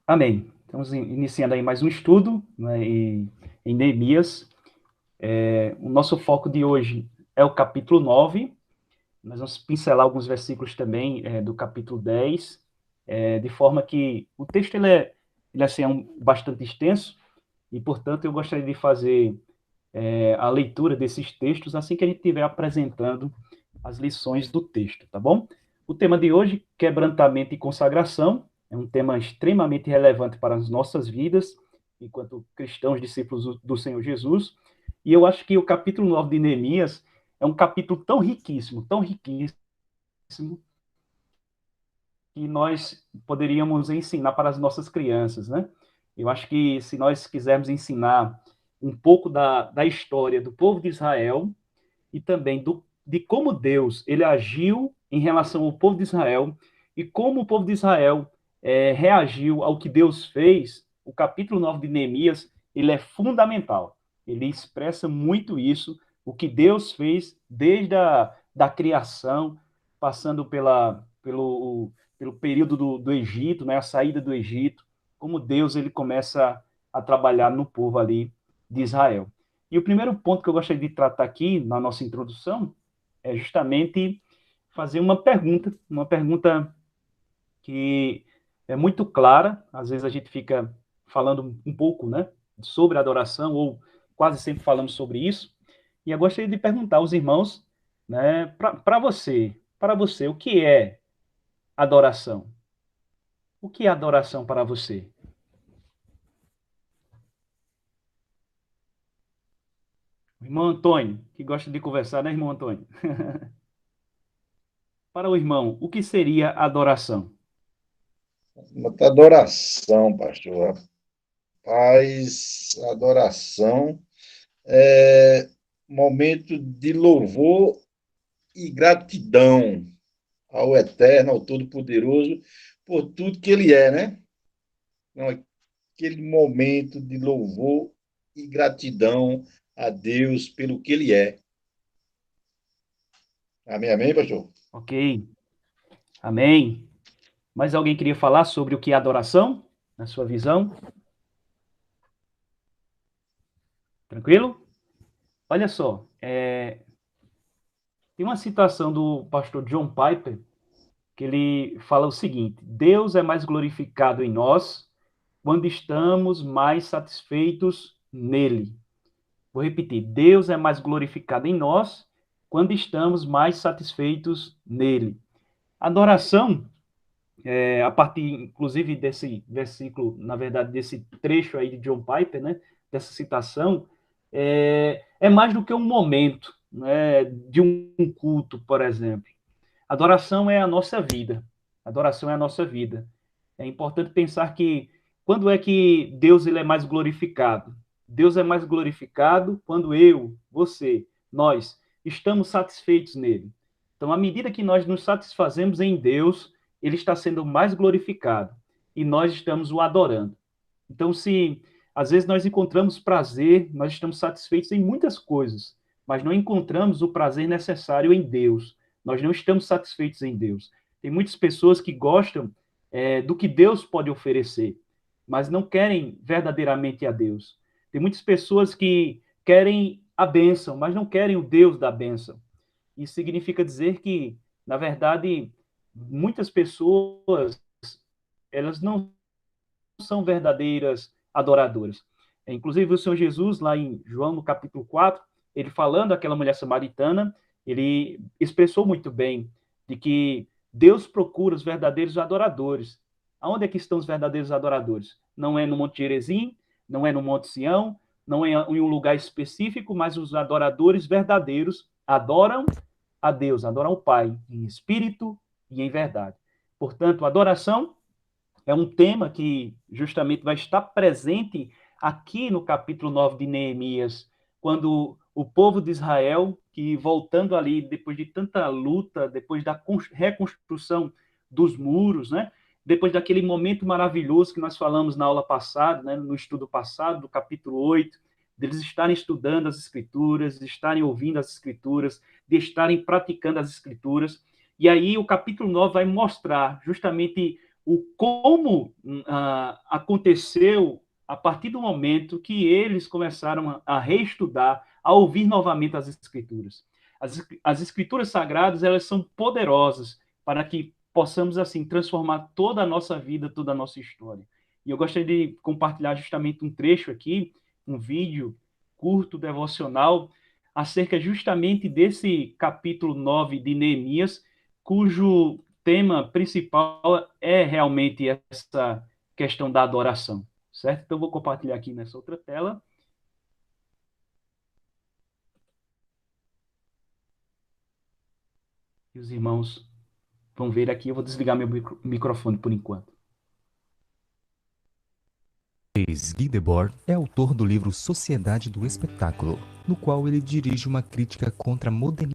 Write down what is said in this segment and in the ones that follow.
Amém. Estamos iniciando aí mais um estudo, né, em Neemias. O nosso foco de hoje é o capítulo 9. Nós vamos pincelar alguns versículos também do capítulo 10, de forma que o texto ele assim, bastante extenso e, portanto, eu gostaria de fazer a leitura desses textos assim que a gente estiver apresentando as lições do texto, tá bom? O tema de hoje, quebrantamento e consagração, é um tema extremamente relevante para as nossas vidas, enquanto cristãos discípulos do Senhor Jesus, e eu acho que o capítulo 9 de Neemias é um capítulo tão riquíssimo, que nós poderíamos ensinar para as nossas crianças, né? Eu acho que se nós quisermos ensinar um pouco da história do povo de Israel, e também de como Deus ele agiu em relação ao povo de Israel e como o povo de Israel reagiu ao que Deus fez, o capítulo 9 de Neemias, ele é fundamental. Ele expressa muito isso, o que Deus fez desde da criação, passando pelo período do Egito, né, a saída do Egito, como Deus ele começa a trabalhar no povo ali de Israel. E o primeiro ponto que eu gostaria de tratar aqui na nossa introdução é justamente fazer uma pergunta que é muito clara, às vezes a gente fica falando um pouco, né, sobre adoração, ou quase sempre falamos sobre isso, e eu gostaria de perguntar aos irmãos, né, para você, o que é adoração? O que é adoração para você? O irmão Antônio, que gosta de conversar, né, irmão Antônio? Para o irmão, o que seria adoração? Muita adoração, pastor. Rapaz, adoração é momento de louvor e gratidão ao Eterno, ao Todo-Poderoso, por tudo que Ele é, né? Então, aquele momento de louvor e gratidão a Deus pelo que Ele é. Amém, amém, pastor? Ok, amém. Mais alguém queria falar sobre o que é adoração, na sua visão? Tranquilo? Olha só, tem uma citação do pastor John Piper que ele fala o seguinte: Deus é mais glorificado em nós quando estamos mais satisfeitos nele. Vou repetir: Deus é mais glorificado em nós quando estamos mais satisfeitos nele. Adoração, a partir, inclusive, desse versículo, na verdade, desse trecho aí de John Piper, né, dessa citação, é mais do que um momento, né, de um culto, por exemplo. Adoração é a nossa vida. Adoração é a nossa vida. É importante pensar que quando é que Deus ele é mais glorificado? Deus é mais glorificado quando eu, você, nós estamos satisfeitos nele. Então, à medida que nós nos satisfazemos em Deus, ele está sendo mais glorificado e nós estamos o adorando. Então, se às vezes nós encontramos prazer, nós estamos satisfeitos em muitas coisas, mas não encontramos o prazer necessário em Deus. Nós não estamos satisfeitos em Deus. Tem muitas pessoas que gostam do que Deus pode oferecer, mas não querem verdadeiramente a Deus. Tem muitas pessoas que querem a bênção, mas não querem o Deus da bênção. Isso significa dizer que, na verdade, muitas pessoas elas não são verdadeiras adoradoras. Inclusive, o Senhor Jesus, lá em João, no capítulo 4, ele falando àquela mulher samaritana, ele expressou muito bem de que Deus procura os verdadeiros adoradores. Aonde é que estão os verdadeiros adoradores? Não é no Monte Gerizim, não é no Monte Sião, não é em um lugar específico, mas os adoradores verdadeiros adoram a Deus, adoram o Pai, em espírito e em verdade. Portanto, adoração é um tema que justamente vai estar presente aqui no capítulo 9 de Neemias, quando o povo de Israel, que voltando ali, depois de tanta luta, depois da reconstrução dos muros, né? Depois daquele momento maravilhoso que nós falamos na aula passada, né? No estudo passado, do capítulo 8, deles estarem estudando as escrituras, de estarem ouvindo as escrituras, de estarem praticando as escrituras. E aí o capítulo 9 vai mostrar justamente como aconteceu a partir do momento que eles começaram a reestudar, a ouvir novamente as Escrituras. As Escrituras Sagradas, elas são poderosas para que possamos, assim, transformar toda a nossa vida, toda a nossa história. E eu gostaria de compartilhar justamente um trecho aqui, um vídeo curto, devocional, acerca justamente desse capítulo 9 de Neemias, cujo tema principal é realmente essa questão da adoração, certo? Então, eu vou compartilhar aqui nessa outra tela. E os irmãos vão ver aqui. Eu vou desligar meu microfone por enquanto. Guy Debord é autor do livro Sociedade do Espetáculo, no qual ele dirige uma crítica contra a modernidade.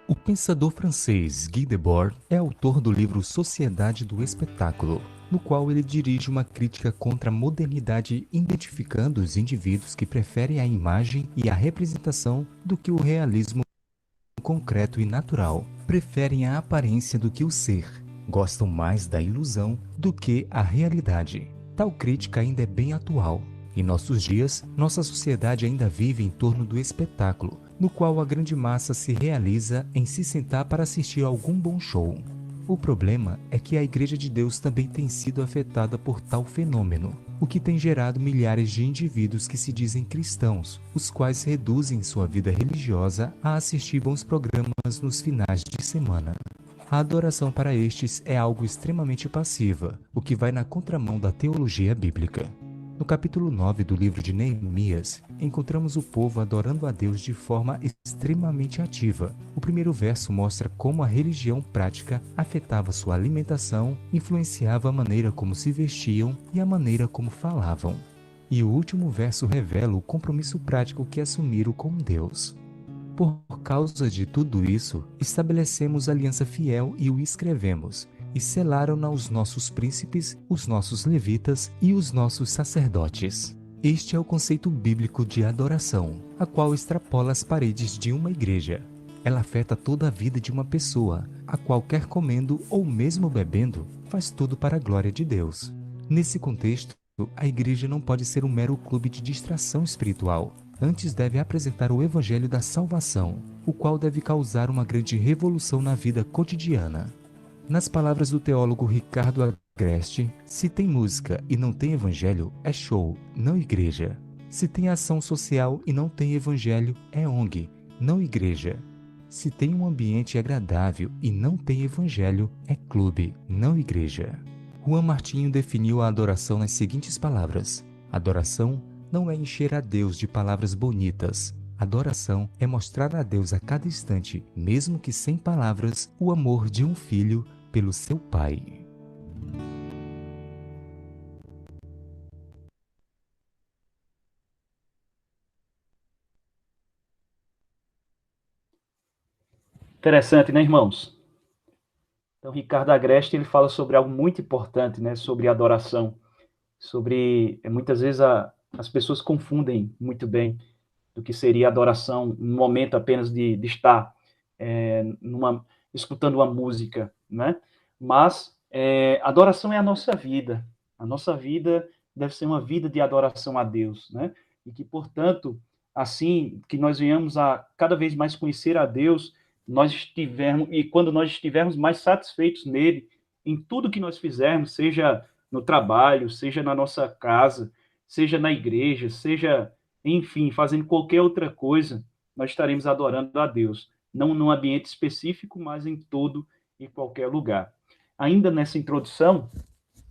O pensador francês Guy Debord é autor do livro Sociedade do Espetáculo, no qual ele dirige uma crítica contra a modernidade, identificando os indivíduos que preferem a imagem e a representação do que o realismo concreto e natural, preferem a aparência do que o ser, gostam mais da ilusão do que a realidade. Tal crítica ainda é bem atual. Em nossos dias, nossa sociedade ainda vive em torno do espetáculo, no qual a grande massa se realiza em se sentar para assistir a algum bom show. O problema é que a Igreja de Deus também tem sido afetada por tal fenômeno, o que tem gerado milhares de indivíduos que se dizem cristãos, os quais reduzem sua vida religiosa a assistir bons programas nos finais de semana. A adoração para estes é algo extremamente passiva, o que vai na contramão da teologia bíblica. No capítulo 9 do livro de Neemias, encontramos o povo adorando a Deus de forma extremamente ativa. O primeiro verso mostra como a religião prática afetava sua alimentação, influenciava a maneira como se vestiam e a maneira como falavam. E o último verso revela o compromisso prático que assumiram com Deus. Por causa de tudo isso, estabelecemos aliança fiel e o escrevemos, e selaram-na os nossos príncipes, os nossos levitas e os nossos sacerdotes. Este é o conceito bíblico de adoração, a qual extrapola as paredes de uma igreja. Ela afeta toda a vida de uma pessoa, a qual quer comendo ou mesmo bebendo, faz tudo para a glória de Deus. Nesse contexto, a igreja não pode ser um mero clube de distração espiritual. Antes deve apresentar o evangelho da salvação, o qual deve causar uma grande revolução na vida cotidiana. Nas palavras do teólogo Ricardo Agreste, se tem música e não tem evangelho, é show, não igreja. Se tem ação social e não tem evangelho, é ONG, não igreja. Se tem um ambiente agradável e não tem evangelho, é clube, não igreja. Juan Martinho definiu a adoração nas seguintes palavras: adoração não é encher a Deus de palavras bonitas. Adoração é mostrar a Deus a cada instante, mesmo que sem palavras, o amor de um filho pelo seu pai. Interessante, né, irmãos? Então, Ricardo Agreste, ele fala sobre algo muito importante, né, sobre adoração, sobre, muitas vezes, as pessoas confundem muito bem do que seria adoração, um momento apenas de estar escutando uma música, né? Mas adoração é a nossa vida deve ser uma vida de adoração a Deus, né? E que, portanto, assim que nós venhamos a cada vez mais conhecer a Deus, quando nós estivermos mais satisfeitos nele, em tudo que nós fizermos, seja no trabalho, seja na nossa casa, seja na igreja, seja, enfim, fazendo qualquer outra coisa, nós estaremos adorando a Deus, não num ambiente específico, mas em todo e qualquer lugar. Ainda nessa introdução,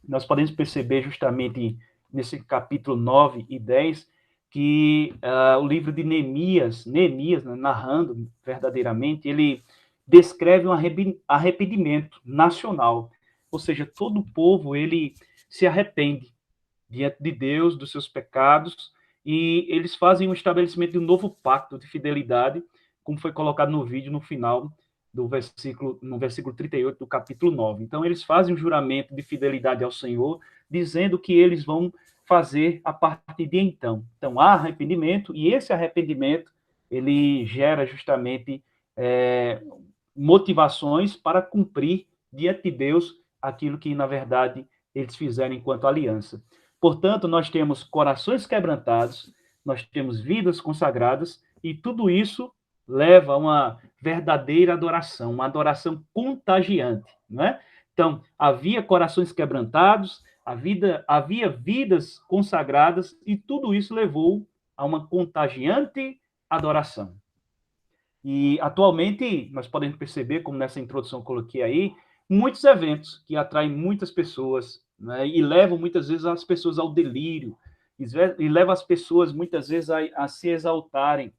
nós podemos perceber justamente nesse capítulo 9 e 10 que o livro de Neemias, né, narrando verdadeiramente, ele descreve um arrependimento nacional, ou seja, todo o povo ele se arrepende diante de Deus, dos seus pecados, e eles fazem um estabelecimento de um novo pacto de fidelidade, como foi colocado no vídeo no final no versículo 38 do capítulo 9. Então, eles fazem um juramento de fidelidade ao Senhor, dizendo que eles vão fazer a partir de então. Então, há arrependimento, e esse arrependimento, ele gera justamente motivações para cumprir diante de Deus aquilo que, na verdade, eles fizeram enquanto aliança. Portanto, nós temos corações quebrantados, nós temos vidas consagradas, e tudo isso leva a uma verdadeira adoração, uma adoração contagiante, não é? Então, havia corações quebrantados, havia vidas consagradas, e tudo isso levou a uma contagiante adoração. E, atualmente, nós podemos perceber, como nessa introdução eu coloquei aí, muitos eventos que atraem muitas pessoas, né, e levam, muitas vezes, as pessoas ao delírio, e levam as pessoas, muitas vezes, a se exaltarem.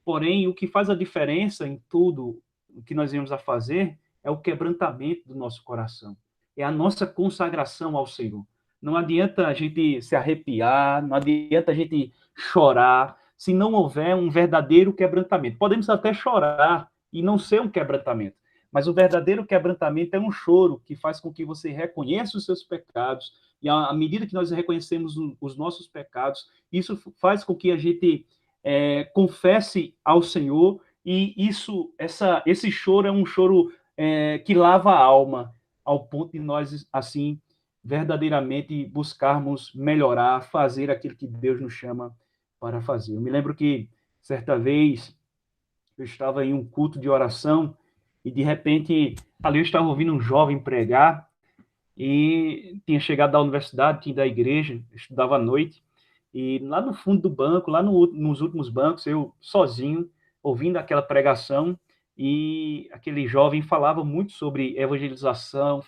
Porém, o que faz a diferença em tudo o que nós viemos a fazer é o quebrantamento do nosso coração, é a nossa consagração ao Senhor. Não adianta a gente se arrepiar, não adianta a gente chorar, se não houver um verdadeiro quebrantamento. Podemos até chorar e não ser um quebrantamento, mas o verdadeiro quebrantamento é um choro que faz com que você reconheça os seus pecados, e à medida que nós reconhecemos os nossos pecados, isso faz com que a gente confesse ao Senhor, e esse choro é um choro que lava a alma, ao ponto de nós, assim, verdadeiramente buscarmos melhorar, fazer aquilo que Deus nos chama para fazer. Eu me lembro que, certa vez, eu estava em um culto de oração e, de repente, ali eu estava ouvindo um jovem pregar e tinha chegado da universidade, tinha da igreja, estudava à noite, e lá no fundo do banco, lá nos últimos bancos, eu sozinho, ouvindo aquela pregação, e aquele jovem falava muito sobre evangelização,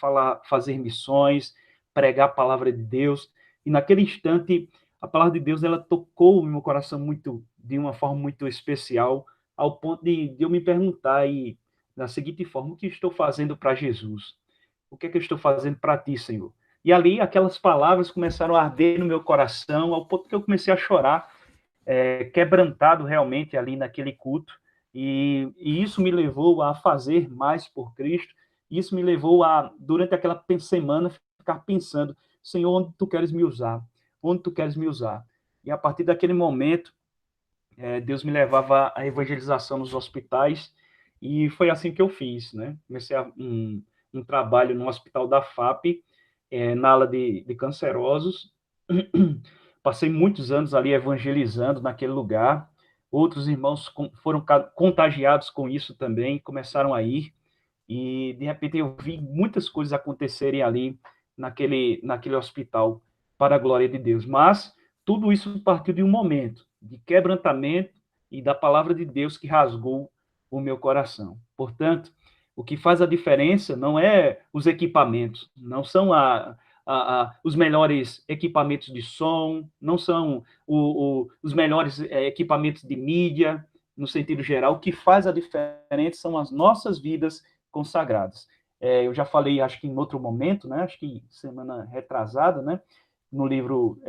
fazer missões, pregar a palavra de Deus, e naquele instante, a palavra de Deus, ela tocou no meu coração de uma forma muito especial, ao ponto de eu me perguntar, da seguinte forma: o que estou fazendo para Jesus? O que é que eu estou fazendo para ti, Senhor? E ali aquelas palavras começaram a arder no meu coração, ao ponto que eu comecei a chorar, quebrantado realmente ali naquele culto. E isso me levou a fazer mais por Cristo. Isso me levou a, durante aquela semana, ficar pensando: Senhor, onde tu queres me usar? Onde tu queres me usar? E a partir daquele momento, Deus me levava à evangelização nos hospitais, e foi assim que eu fiz, né? Comecei um trabalho no hospital da FAP, na ala de cancerosos. Passei muitos anos ali evangelizando naquele lugar. Outros irmãos foram contagiados com isso também, começaram a ir, e de repente eu vi muitas coisas acontecerem ali naquele hospital, para a glória de Deus. Mas tudo isso partiu de um momento de quebrantamento e da palavra de Deus que rasgou o meu coração. Portanto, o que faz a diferença não é os equipamentos, não são os melhores equipamentos de som, não são os melhores equipamentos de mídia, no sentido geral. O que faz a diferença são as nossas vidas consagradas. Eu já falei, acho que em outro momento, né? Acho que semana retrasada, né? No livro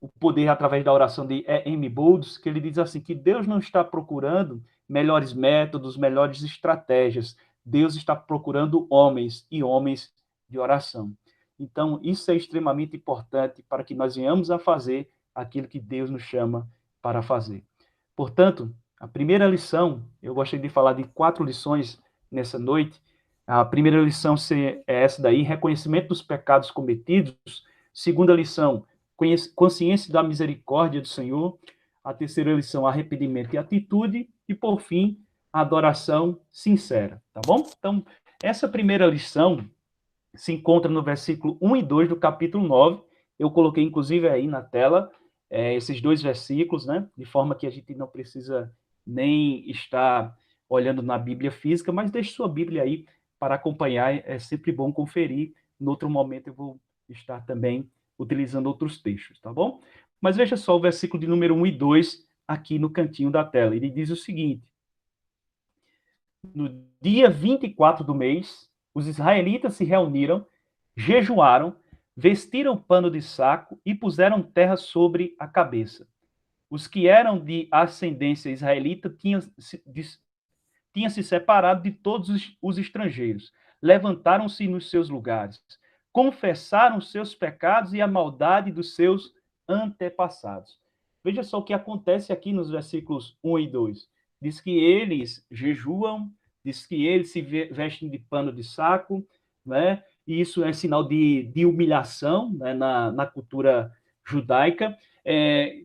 O Poder através da Oração, de E.M. Bolds, que ele diz assim, que Deus não está procurando melhores métodos, melhores estratégias. Deus está procurando homens, e homens de oração. Então, isso é extremamente importante para que nós venhamos a fazer aquilo que Deus nos chama para fazer. Portanto, a primeira lição, eu gostaria de falar de 4 lições nessa noite. A primeira lição é essa daí: reconhecimento dos pecados cometidos. Segunda lição, consciência da misericórdia do Senhor. A terceira lição, arrependimento e atitude. E, por fim, adoração sincera. Tá bom? Então, essa primeira lição se encontra no versículo 1 e 2 do capítulo 9. Eu coloquei, inclusive, aí na tela esses 2 versículos, né? De forma que a gente não precisa nem estar olhando na Bíblia física, mas deixe sua Bíblia aí para acompanhar. É sempre bom conferir. No outro momento eu vou estar também utilizando outros textos, tá bom? Mas veja só o versículo de número 1 e 2 aqui no cantinho da tela. Ele diz o seguinte: no dia 24 do mês, os israelitas se reuniram, jejuaram, vestiram pano de saco e puseram terra sobre a cabeça. Os que eram de ascendência israelita tinham se separado de todos os estrangeiros, levantaram-se nos seus lugares, confessaram seus pecados e a maldade dos seus antepassados. Veja só o que acontece aqui nos versículos 1 e 2. Diz que eles jejuam, Diz que eles se vestem de pano de saco, né? E isso é sinal de humilhação, né? Na cultura judaica.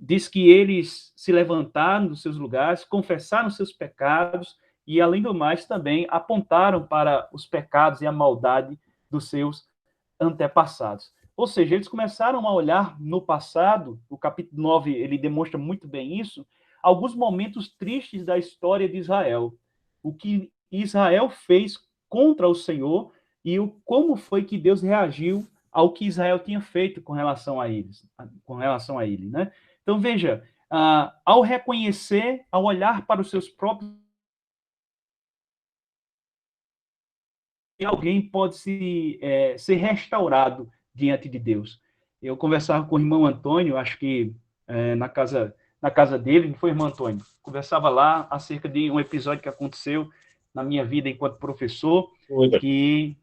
Diz que eles se levantaram dos seus lugares, confessaram seus pecados e, além do mais, também apontaram para os pecados e a maldade dos seus antepassados. Ou seja, eles começaram a olhar no passado, o capítulo 9 ele demonstra muito bem isso, alguns momentos tristes da história de Israel. O que Israel fez contra o Senhor e como foi que Deus reagiu ao que Israel tinha feito com relação a eles, com relação a ele, né? Então veja, ao reconhecer, ao olhar para os seus próprios, alguém pode ser restaurado diante de Deus. Eu conversava com o irmão Antônio, acho que na casa dele, não foi, irmão Antônio? Conversava lá acerca de um episódio que aconteceu na minha vida enquanto professor, que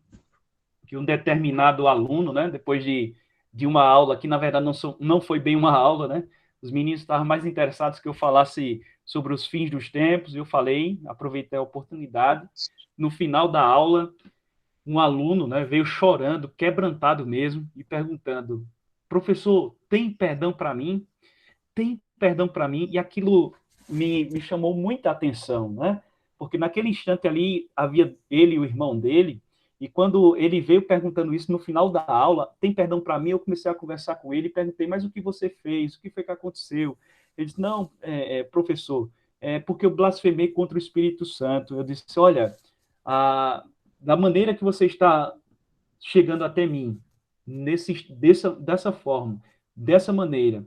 um determinado aluno, né, depois de uma aula, que na verdade não foi bem uma aula, né, os meninos estavam mais interessados que eu falasse sobre os fins dos tempos, eu falei, aproveitei a oportunidade. No final da aula, um aluno, né, veio chorando, quebrantado mesmo, e perguntando: professor, tem perdão para mim? Tem perdão para mim? E aquilo me chamou muita atenção, né? Porque naquele instante ali havia ele e o irmão dele, e quando ele veio perguntando isso no final da aula, tem perdão para mim? Eu comecei a conversar com ele e perguntei: mas o que você fez? O que foi que aconteceu? Ele disse: não, professor, porque eu blasfemei contra o Espírito Santo. Eu disse: olha, da maneira que você está chegando até mim, dessa forma, dessa maneira,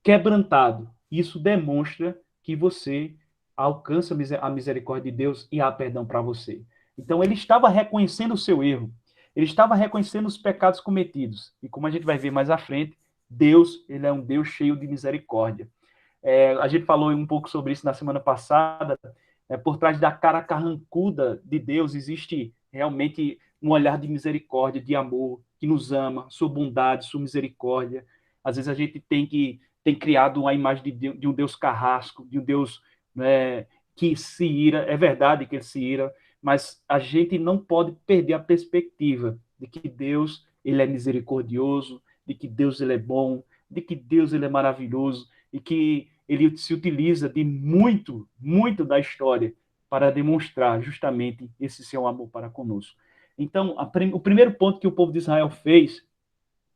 quebrantado, isso demonstra que você alcança a misericórdia de Deus e há perdão para você. Então, ele estava reconhecendo o seu erro, ele estava reconhecendo os pecados cometidos. E como a gente vai ver mais à frente, Deus, ele é um Deus cheio de misericórdia. A gente falou um pouco sobre isso na semana passada. Por trás da cara carrancuda de Deus existe realmente um olhar de misericórdia, de amor, que nos ama, sua bondade, sua misericórdia. Às vezes a gente tem criado uma imagem de um Deus carrasco, de um Deus, né, que se ira. É verdade que ele se ira, mas a gente não pode perder a perspectiva de que Deus, ele é misericordioso, de que Deus, ele é bom, de que Deus, ele é maravilhoso e que ele se utiliza de muito, muito da história para demonstrar justamente esse seu amor para conosco. Então, o primeiro ponto que o povo de Israel fez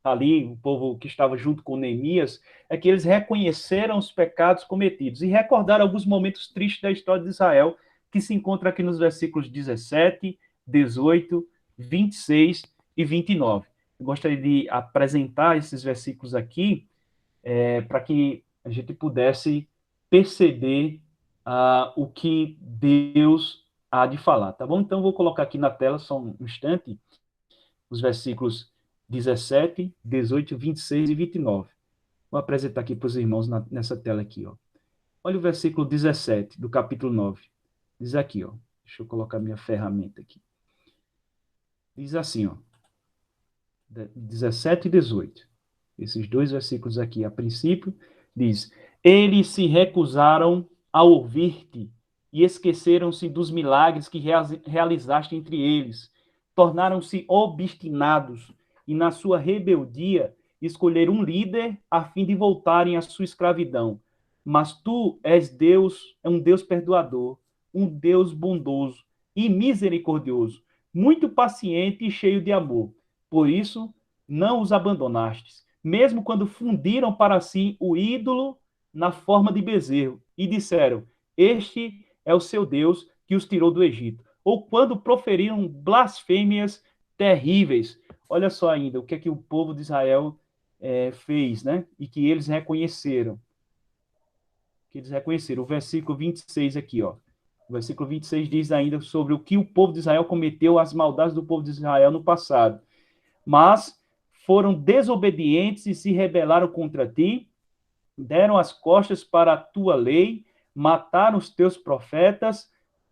ali, o povo que estava junto com Neemias, é que eles reconheceram os pecados cometidos e recordaram alguns momentos tristes da história de Israel, que se encontra aqui nos versículos 17, 18, 26 e 29. Eu gostaria de apresentar esses versículos aqui para que a gente pudesse perceber o que Deus há de falar, tá bom? Então, vou colocar aqui na tela, só um instante, os versículos 17, 18, 26 e 29. Vou apresentar aqui para os irmãos nessa tela aqui, ó. Olha o versículo 17 do capítulo 9. Diz aqui, ó. Deixa eu colocar minha ferramenta aqui. Diz assim, ó. 17 e 18. Esses dois versículos aqui, a princípio, diz: eles se recusaram a ouvir-te e esqueceram-se dos milagres que realizaste entre eles. Tornaram-se obstinados e, na sua rebeldia, escolheram um líder a fim de voltarem à sua escravidão. Mas tu és Deus, é um Deus perdoador, um Deus bondoso e misericordioso, muito paciente e cheio de amor. Por isso, não os abandonastes, mesmo quando fundiram para si o ídolo na forma de bezerro e disseram: este é o seu Deus que os tirou do Egito. Ou quando proferiram blasfêmias terríveis. Olha só ainda o que é que o povo de Israel fez, né? E que eles reconheceram. Que eles reconheceram. O versículo 26 aqui, ó. O versículo 26 diz ainda sobre o que o povo de Israel cometeu, as maldades do povo de Israel no passado. Mas foram desobedientes e se rebelaram contra ti, deram as costas para a tua lei, mataram os teus profetas,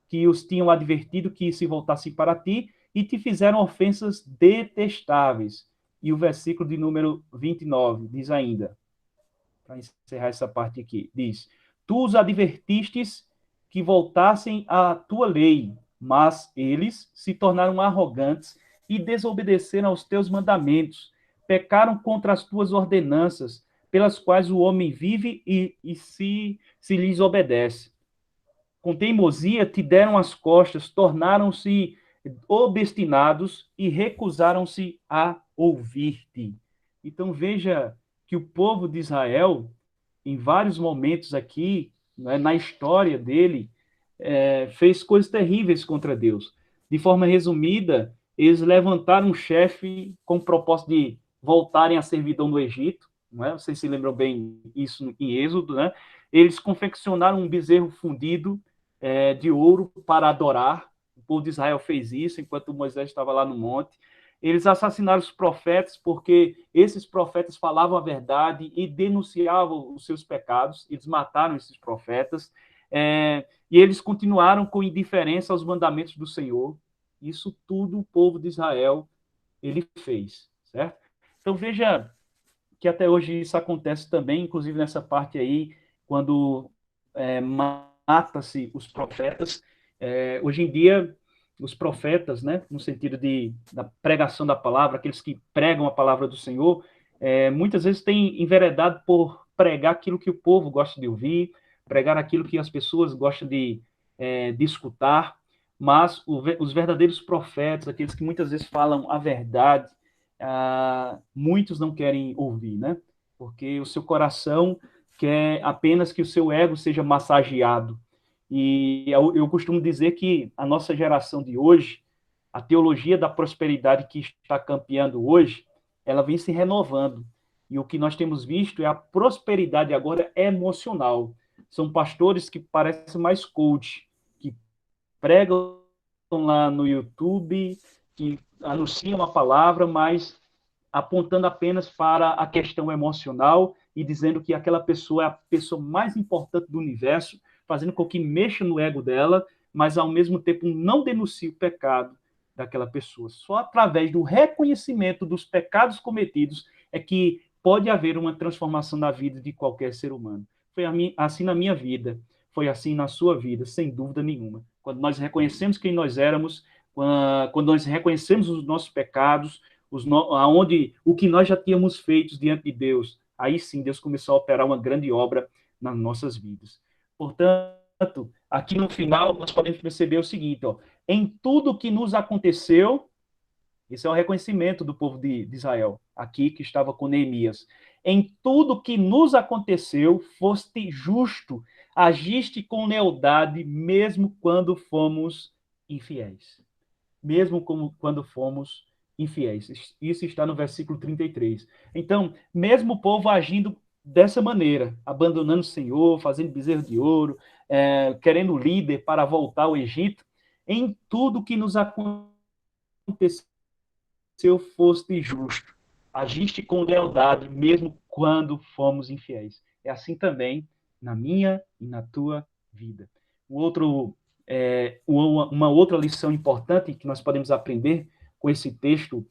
que os tinham advertido que se voltassem para ti, e te fizeram ofensas detestáveis. E o versículo de número 29 diz ainda, para encerrar essa parte aqui, diz: tu os advertistes que voltassem à tua lei, mas eles se tornaram arrogantes e desobedeceram aos teus mandamentos, pecaram contra as tuas ordenanças, pelas quais o homem vive e se lhes obedece. Com teimosia te deram as costas, tornaram-se obstinados e recusaram-se a ouvir-te. Então veja que o povo de Israel, em vários momentos aqui, né, na história dele, fez coisas terríveis contra Deus. De forma resumida, eles levantaram um chefe com o propósito de voltarem à servidão no Egito, não é? Vocês se lembram bem isso em Êxodo, né? Eles confeccionaram um bezerro fundido de ouro para adorar. O povo de Israel fez isso enquanto Moisés estava lá no monte. Eles assassinaram os profetas porque esses profetas falavam a verdade e denunciavam os seus pecados. Eles mataram esses profetas. E eles continuaram com indiferença aos mandamentos do Senhor. Isso tudo o povo de Israel ele fez, certo? Então veja que até hoje isso acontece também, inclusive nessa parte aí, quando mata-se os profetas. Hoje em dia, os profetas, né, no sentido da pregação da palavra, aqueles que pregam a palavra do Senhor, muitas vezes têm enveredado por pregar aquilo que o povo gosta de ouvir, pregar aquilo que as pessoas gostam de escutar, mas os verdadeiros profetas, aqueles que muitas vezes falam a verdade, muitos não querem ouvir, né? Porque o seu coração quer apenas que o seu ego seja massageado. E eu costumo dizer que a nossa geração de hoje, a teologia da prosperidade que está campeando hoje, ela vem se renovando. E o que nós temos visto é a prosperidade agora emocional. São pastores que parecem mais coach, que pregam lá no YouTube, que anunciam a palavra, mas apontando apenas para a questão emocional e dizendo que aquela pessoa é a pessoa mais importante do universo, fazendo com que mexa no ego dela, mas ao mesmo tempo não denuncie o pecado daquela pessoa. Só através do reconhecimento dos pecados cometidos é que pode haver uma transformação na vida de qualquer ser humano. Foi assim na minha vida, foi assim na sua vida, sem dúvida nenhuma. Quando nós reconhecemos quem nós éramos, quando nós reconhecemos os nossos pecados, o que nós já tínhamos feito diante de Deus, aí sim Deus começou a operar uma grande obra nas nossas vidas. Portanto, aqui no final, nós podemos perceber o seguinte, ó, em tudo que nos aconteceu, esse é o reconhecimento do povo de Israel, aqui que estava com Neemias. Em tudo que nos aconteceu, foste justo, agiste com lealdade, mesmo quando fomos infiéis. Mesmo quando fomos infiéis. Isso está no versículo 33. Então, mesmo o povo agindo dessa maneira, abandonando o Senhor, fazendo bezerro de ouro, querendo líder para voltar ao Egito, em tudo que nos aconteceu, foste justo, agiste com lealdade, mesmo quando fomos infiéis. É assim também na minha e na tua vida. Uma outra lição importante que nós podemos aprender com esse texto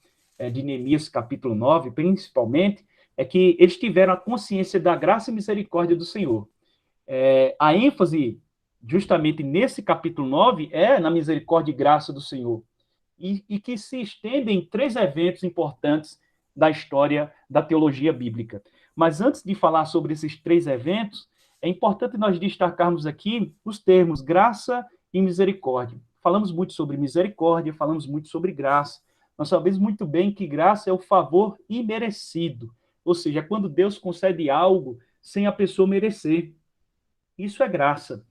de Neemias, capítulo 9, principalmente, é que eles tiveram a consciência da graça e misericórdia do Senhor. A ênfase, justamente nesse capítulo 9, é na misericórdia e graça do Senhor, e que se estendem em 3 eventos importantes da história da teologia bíblica. Mas antes de falar sobre esses 3 eventos, é importante nós destacarmos aqui os termos graça e misericórdia. Falamos muito sobre misericórdia, falamos muito sobre graça. Nós sabemos muito bem que graça é o favor imerecido, ou seja, quando Deus concede algo sem a pessoa merecer. Isso é graça.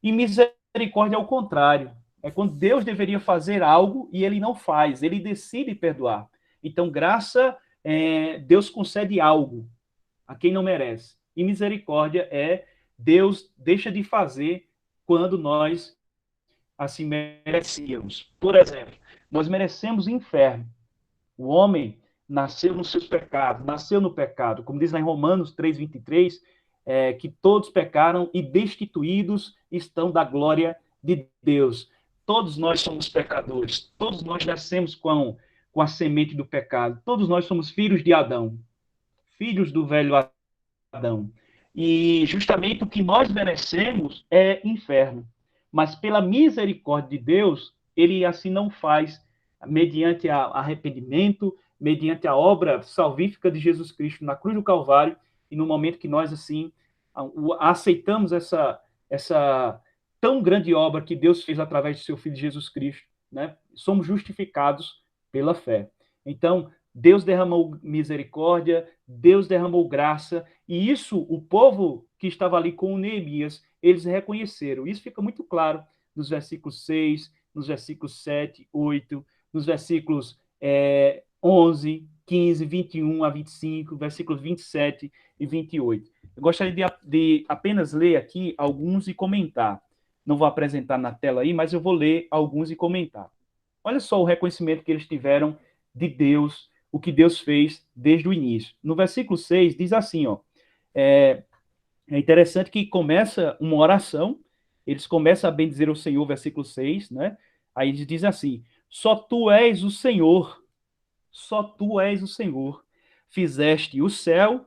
E misericórdia é o contrário. É quando Deus deveria fazer algo e ele não faz, ele decide perdoar. Então, graça, Deus concede algo a quem não merece. E misericórdia Deus deixa de fazer quando nós assim merecíamos. Por exemplo, nós merecemos o inferno. O homem nasceu nos seus pecados, nasceu no pecado. Como diz lá em Romanos 3:23, que todos pecaram e destituídos estão da glória de Deus. Todos nós somos pecadores. Todos nós nascemos com a semente do pecado. Todos nós somos filhos de Adão. Filhos do velho Adão. E justamente o que nós merecemos é inferno. mas pela misericórdia de Deus, ele assim não faz, mediante arrependimento, mediante a obra salvífica de Jesus Cristo na cruz do Calvário, e no momento que nós, assim, aceitamos essa tão grande obra que Deus fez através de seu Filho Jesus Cristo, né? Somos justificados pela fé. Então, Deus derramou misericórdia, Deus derramou graça, e isso o povo que estava ali com o Neemias, eles reconheceram. Isso fica muito claro nos versículos 6, nos versículos 7, 8, nos versículos 11, 15, 21 a 25, versículos 27 e 28. Eu gostaria de apenas ler aqui alguns e comentar. Não vou apresentar na tela aí, mas eu vou ler alguns e comentar. Olha só o reconhecimento que eles tiveram de Deus, o que Deus fez desde o início. No versículo 6 diz assim, ó, é interessante que começa uma oração, eles começam a bendizer o Senhor, versículo 6, né? Aí eles dizem assim, só tu és o Senhor, só tu és o Senhor, fizeste o céu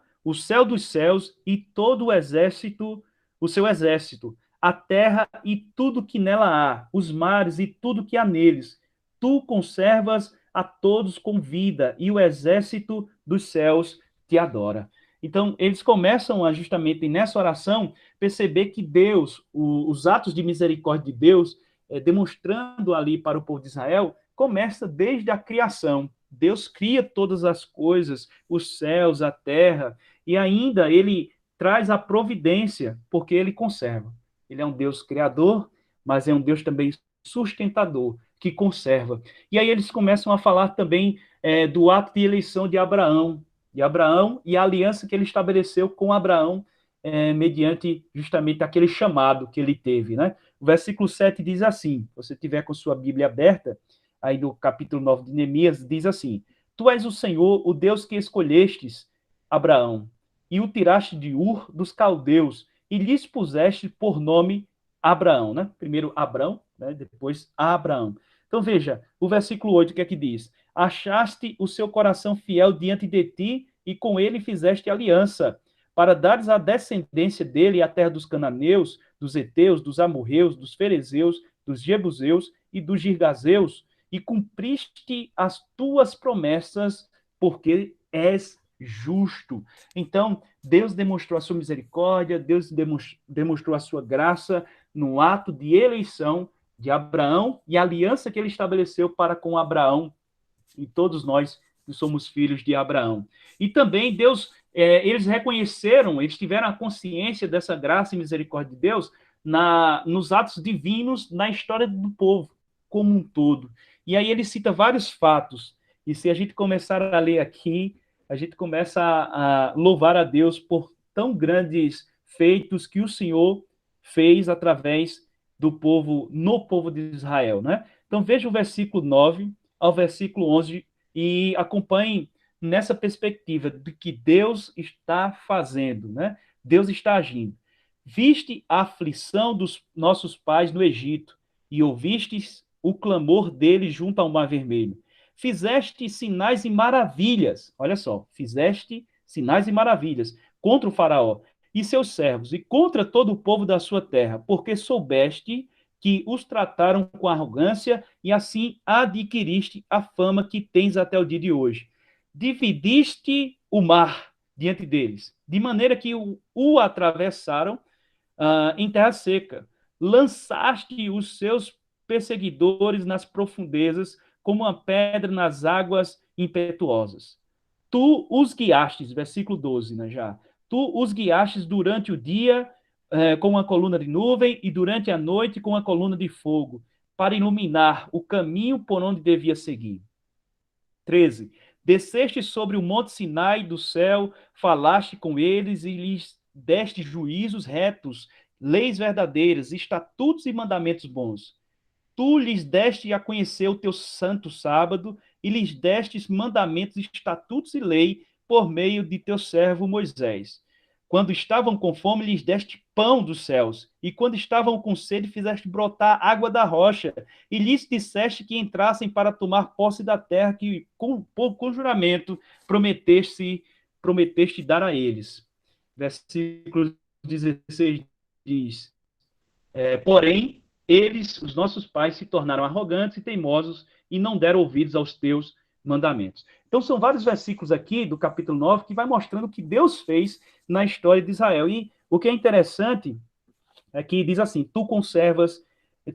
dos céus e todo o exército, o seu exército, a terra e tudo que nela há, os mares e tudo que há neles. Tu conservas a todos com vida e o exército dos céus te adora. Então, eles começam a, justamente nessa oração, perceber que Deus, os atos de misericórdia de Deus, demonstrando ali para o povo de Israel, começa desde a criação. Deus cria todas as coisas, os céus, a terra, e ainda ele traz a providência, porque ele conserva. Ele é um Deus criador, mas é um Deus também sustentador, que conserva. E aí eles começam a falar também do ato de eleição de Abraão e a aliança que ele estabeleceu com Abraão, mediante justamente aquele chamado que ele teve, né? O versículo 7 diz assim, se você tiver com sua Bíblia aberta, aí no capítulo 9 de Neemias, diz assim, tu és o Senhor, o Deus que escolhestes Abraão, e o tiraste de Ur dos caldeus, e lhes puseste por nome Abraão, né? Primeiro Abrão, né? Depois Abraão. Então veja, o versículo 8, o que é que diz? Achaste o seu coração fiel diante de ti, e com ele fizeste aliança, para dares à descendência dele a terra dos cananeus, dos heteus, dos amorreus, dos ferezeus, dos jebuseus e dos girgazeus, e cumpriste as tuas promessas, porque és justo. Então, Deus demonstrou a sua misericórdia, Deus demonstrou a sua graça no ato de eleição de Abraão e a aliança que ele estabeleceu para com Abraão, e todos nós que somos filhos de Abraão. E também Deus, eles reconheceram, eles tiveram a consciência dessa graça e misericórdia de Deus nos atos divinos na história do povo como um todo. E aí ele cita vários fatos, e se a gente começar a ler aqui, a gente começa a louvar a Deus por tão grandes feitos que o Senhor fez através do povo, no povo de Israel, né? Então veja o versículo 9 ao versículo 11 e acompanhem nessa perspectiva de que Deus está fazendo, né? Deus está agindo. Viste a aflição dos nossos pais no Egito e ouvistes o clamor deles junto ao Mar Vermelho. Fizeste sinais e maravilhas, olha só, fizeste sinais e maravilhas contra o faraó e seus servos e contra todo o povo da sua terra, porque soubeste que os trataram com arrogância e assim adquiriste a fama que tens até o dia de hoje. Dividiste o mar diante deles, de maneira que o atravessaram em terra seca. Lançaste os seus perseguidores nas profundezas, como uma pedra nas águas impetuosas. Tu os guiastes, versículo 12, né, já. Tu os guiastes durante o dia com uma coluna de nuvem e durante a noite com uma coluna de fogo, para iluminar o caminho por onde devia seguir. 13. Desceste sobre o monte Sinai do céu, falaste com eles e lhes deste juízos retos, leis verdadeiras, estatutos e mandamentos bons. Tu lhes deste a conhecer o teu santo sábado e lhes destes mandamentos, estatutos e lei por meio de teu servo Moisés. Quando estavam com fome, lhes deste pão dos céus, e quando estavam com sede, fizeste brotar água da rocha, e lhes disseste que entrassem para tomar posse da terra que, com juramento, prometeste dar a eles. Versículo 16 diz, porém, eles, os nossos pais, se tornaram arrogantes e teimosos e não deram ouvidos aos teus mandamentos. Então, são vários versículos aqui do capítulo 9 que vai mostrando o que Deus fez na história de Israel. E o que é interessante é que diz assim: tu conservas,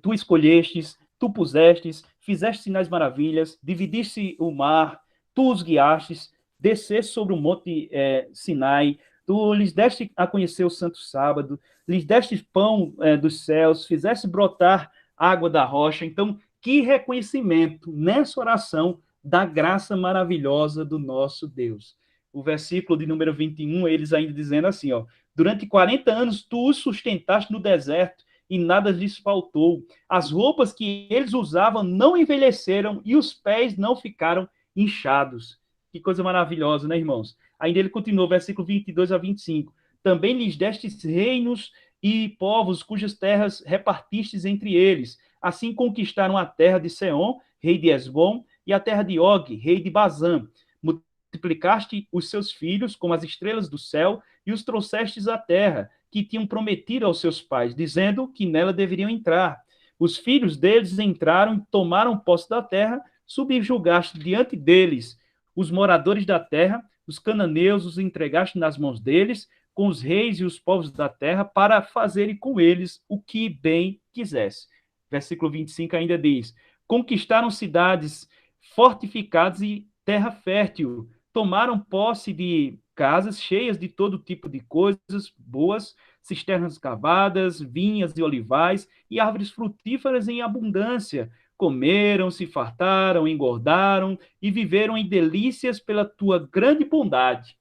tu escolhestes, tu pusestes, fizeste sinais maravilhas, dividiste o mar, tu os guiastes, desceste sobre o monte Sinai, tu lhes deste a conhecer o santo sábado, lhes deste pão dos céus, fizeste brotar água da rocha. Então, que reconhecimento nessa oração da graça maravilhosa do nosso Deus. O versículo de número 21, eles ainda dizendo assim, ó: durante 40 anos tu os sustentaste no deserto e nada lhes faltou. As roupas que eles usavam não envelheceram e os pés não ficaram inchados. Que coisa maravilhosa, né, irmãos? Ainda ele continuou, versículo 22 a 25. Também lhes destes reinos e povos cujas terras repartistes entre eles. Assim conquistaram a terra de Seom, rei de Esbom, e a terra de Og, rei de Bazã. Multiplicaste os seus filhos como as estrelas do céu e os trouxestes à terra, que tinham prometido aos seus pais, dizendo que nela deveriam entrar. Os filhos deles entraram e tomaram posse da terra, subjugaste diante deles os moradores da terra, os cananeus os entregaste nas mãos deles, com os reis e os povos da terra, para fazerem com eles o que bem quisesse. Versículo 25 ainda diz: conquistaram cidades fortificadas e terra fértil, tomaram posse de casas cheias de todo tipo de coisas boas, cisternas cavadas, vinhas e olivais e árvores frutíferas em abundância. Comeram, se fartaram, engordaram e viveram em delícias pela tua grande bondade.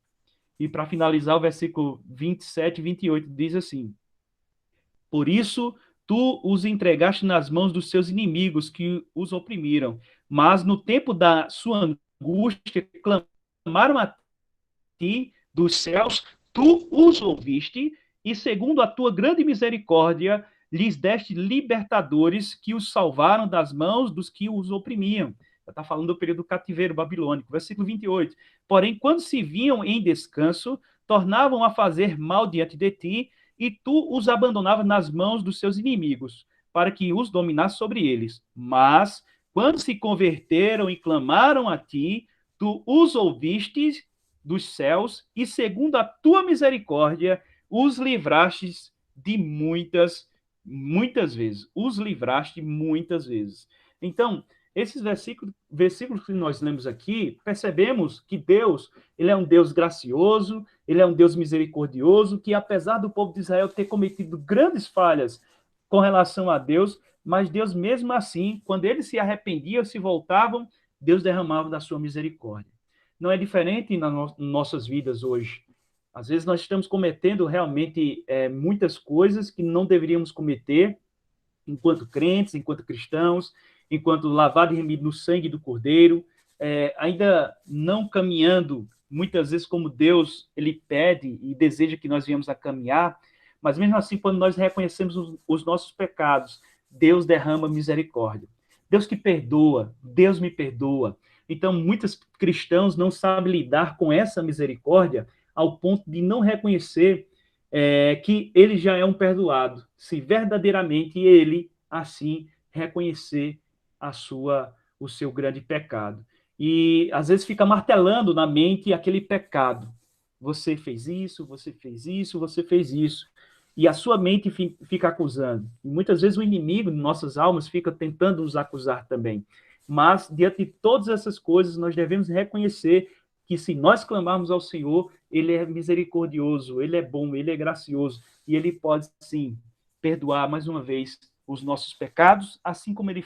E para finalizar, o versículo 27 e 28 diz assim: por isso tu os entregaste nas mãos dos seus inimigos que os oprimiram, mas no tempo da sua angústia clamaram a ti dos céus, tu os ouviste, e segundo a tua grande misericórdia, lhes deste libertadores que os salvaram das mãos dos que os oprimiam. Está falando do período do cativeiro babilônico. Versículo 28. Porém, quando se vinham em descanso, tornavam a fazer mal diante de ti, e tu os abandonavas nas mãos dos seus inimigos, para que os dominasse sobre eles. Mas, quando se converteram e clamaram a ti, tu os ouvistes dos céus, e segundo a tua misericórdia, os livrastes de muitas vezes. Os livraste muitas vezes. Então, esses versículos que nós lemos aqui, percebemos que Deus, ele é um Deus gracioso, ele é um Deus misericordioso, que apesar do povo de Israel ter cometido grandes falhas com relação a Deus, mas Deus mesmo assim, quando eles se arrependiam, se voltavam, Deus derramava da sua misericórdia. Não é diferente nas nossas vidas hoje. Às vezes nós estamos cometendo realmente muitas coisas que não deveríamos cometer enquanto crentes, enquanto cristãos, enquanto lavado e remido no sangue do Cordeiro, ainda não caminhando, muitas vezes como Deus ele pede e deseja que nós venhamos a caminhar, mas mesmo assim, quando nós reconhecemos os nossos pecados, Deus derrama misericórdia. Deus que perdoa, Deus me perdoa. Então, muitos cristãos não sabem lidar com essa misericórdia ao ponto de não reconhecer que ele já é um perdoado, se verdadeiramente ele, assim, reconhecer o seu grande pecado. E, às vezes, fica martelando na mente aquele pecado. Você fez isso, você fez isso, você fez isso. E a sua mente fica acusando. E muitas vezes o inimigo de nossas almas fica tentando nos acusar também. Mas, diante de todas essas coisas, nós devemos reconhecer que se nós clamarmos ao Senhor, Ele é misericordioso, Ele é bom, Ele é gracioso, e Ele pode, sim, perdoar, mais uma vez, os nossos pecados, assim como Ele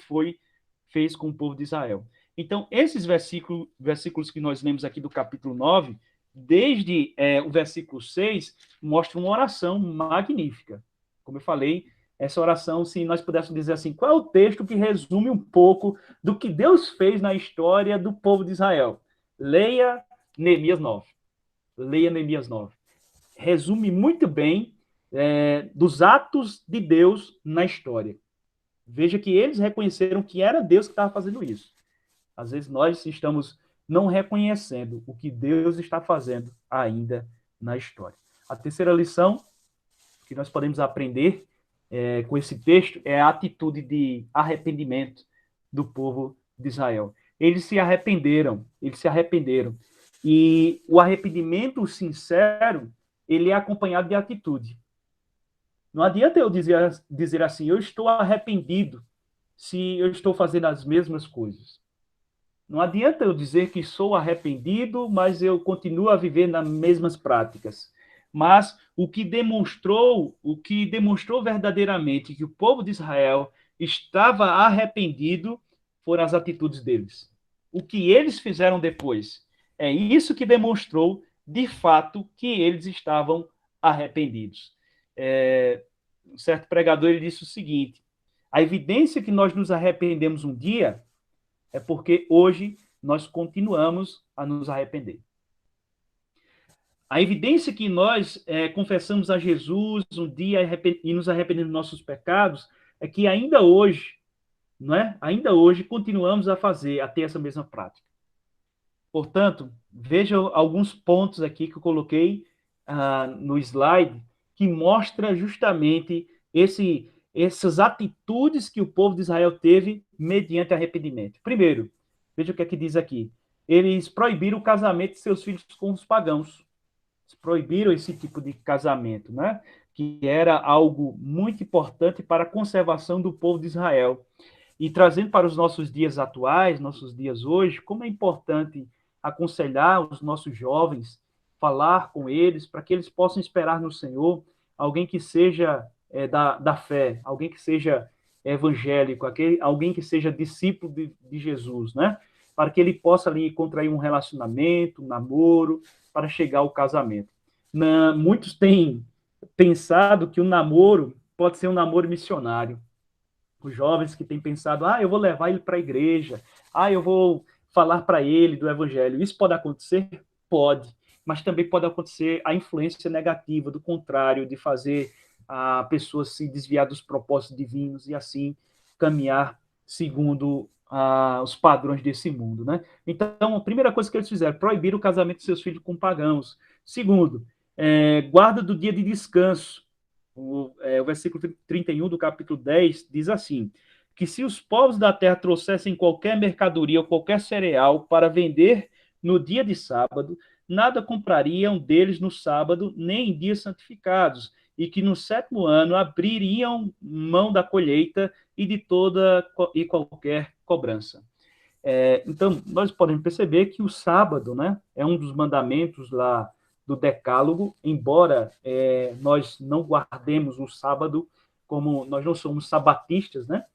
fez com o povo de Israel. Então, esses versículos que nós lemos aqui do capítulo 9, desde o versículo 6, mostram uma oração magnífica. Como eu falei, essa oração, se nós pudéssemos dizer assim, qual é o texto que resume um pouco do que Deus fez na história do povo de Israel? Leia Neemias 9. Leia Neemias 9. Resume muito bem dos atos de Deus na história. Veja que eles reconheceram que era Deus que estava fazendo isso. Às vezes nós estamos não reconhecendo o que Deus está fazendo ainda na história. A terceira lição que nós podemos aprender com esse texto é a atitude de arrependimento do povo de Israel. Eles se arrependeram. E o arrependimento sincero, ele é acompanhado de atitude. Não adianta eu dizer assim, eu estou arrependido se eu estou fazendo as mesmas coisas. Não adianta eu dizer que sou arrependido, mas eu continuo a viver nas mesmas práticas. Mas o que demonstrou verdadeiramente que o povo de Israel estava arrependido foram as atitudes deles. O que eles fizeram depois. É isso que demonstrou, de fato, que eles estavam arrependidos. Um certo pregador ele disse o seguinte: a evidência que nós nos arrependemos um dia é porque hoje nós continuamos a nos arrepender. A evidência que nós confessamos a Jesus um dia e nos arrependemos dos nossos pecados é que ainda hoje, não é? Ainda hoje continuamos a ter essa mesma prática. Portanto, veja alguns pontos aqui que eu coloquei no slide que mostra justamente essas atitudes que o povo de Israel teve mediante arrependimento. Primeiro, veja o que é que diz aqui. Eles proibiram o casamento de seus filhos com os pagãos. Eles proibiram esse tipo de casamento, né? Que era algo muito importante para a conservação do povo de Israel. E trazendo para os nossos dias atuais, nossos dias hoje, como é importante aconselhar os nossos jovens, falar com eles, para que eles possam esperar no Senhor alguém que seja da fé, alguém que seja evangélico, alguém que seja discípulo de Jesus, né? Para que ele possa ali contrair um relacionamento, um namoro, para chegar ao casamento. Muitos têm pensado que o namoro pode ser um namoro missionário. Os jovens que têm pensado, eu vou levar ele para a igreja, eu vou falar para ele do evangelho. Isso pode acontecer? Pode. Mas também pode acontecer a influência negativa, do contrário, de fazer a pessoa se desviar dos propósitos divinos e assim caminhar segundo os padrões desse mundo, né? Então, a primeira coisa que eles fizeram, proibir o casamento de seus filhos com pagãos. Segundo, guarda do dia de descanso. O versículo 31 do capítulo 10 diz assim, que se os povos da terra trouxessem qualquer mercadoria ou qualquer cereal para vender no dia de sábado, nada comprariam deles no sábado, nem em dias santificados, e que no 7º ano abririam mão da colheita e de toda e qualquer cobrança. Então, nós podemos perceber que o sábado, né, é um dos mandamentos lá do Decálogo, embora nós não guardemos o sábado, como nós não somos sabatistas, né,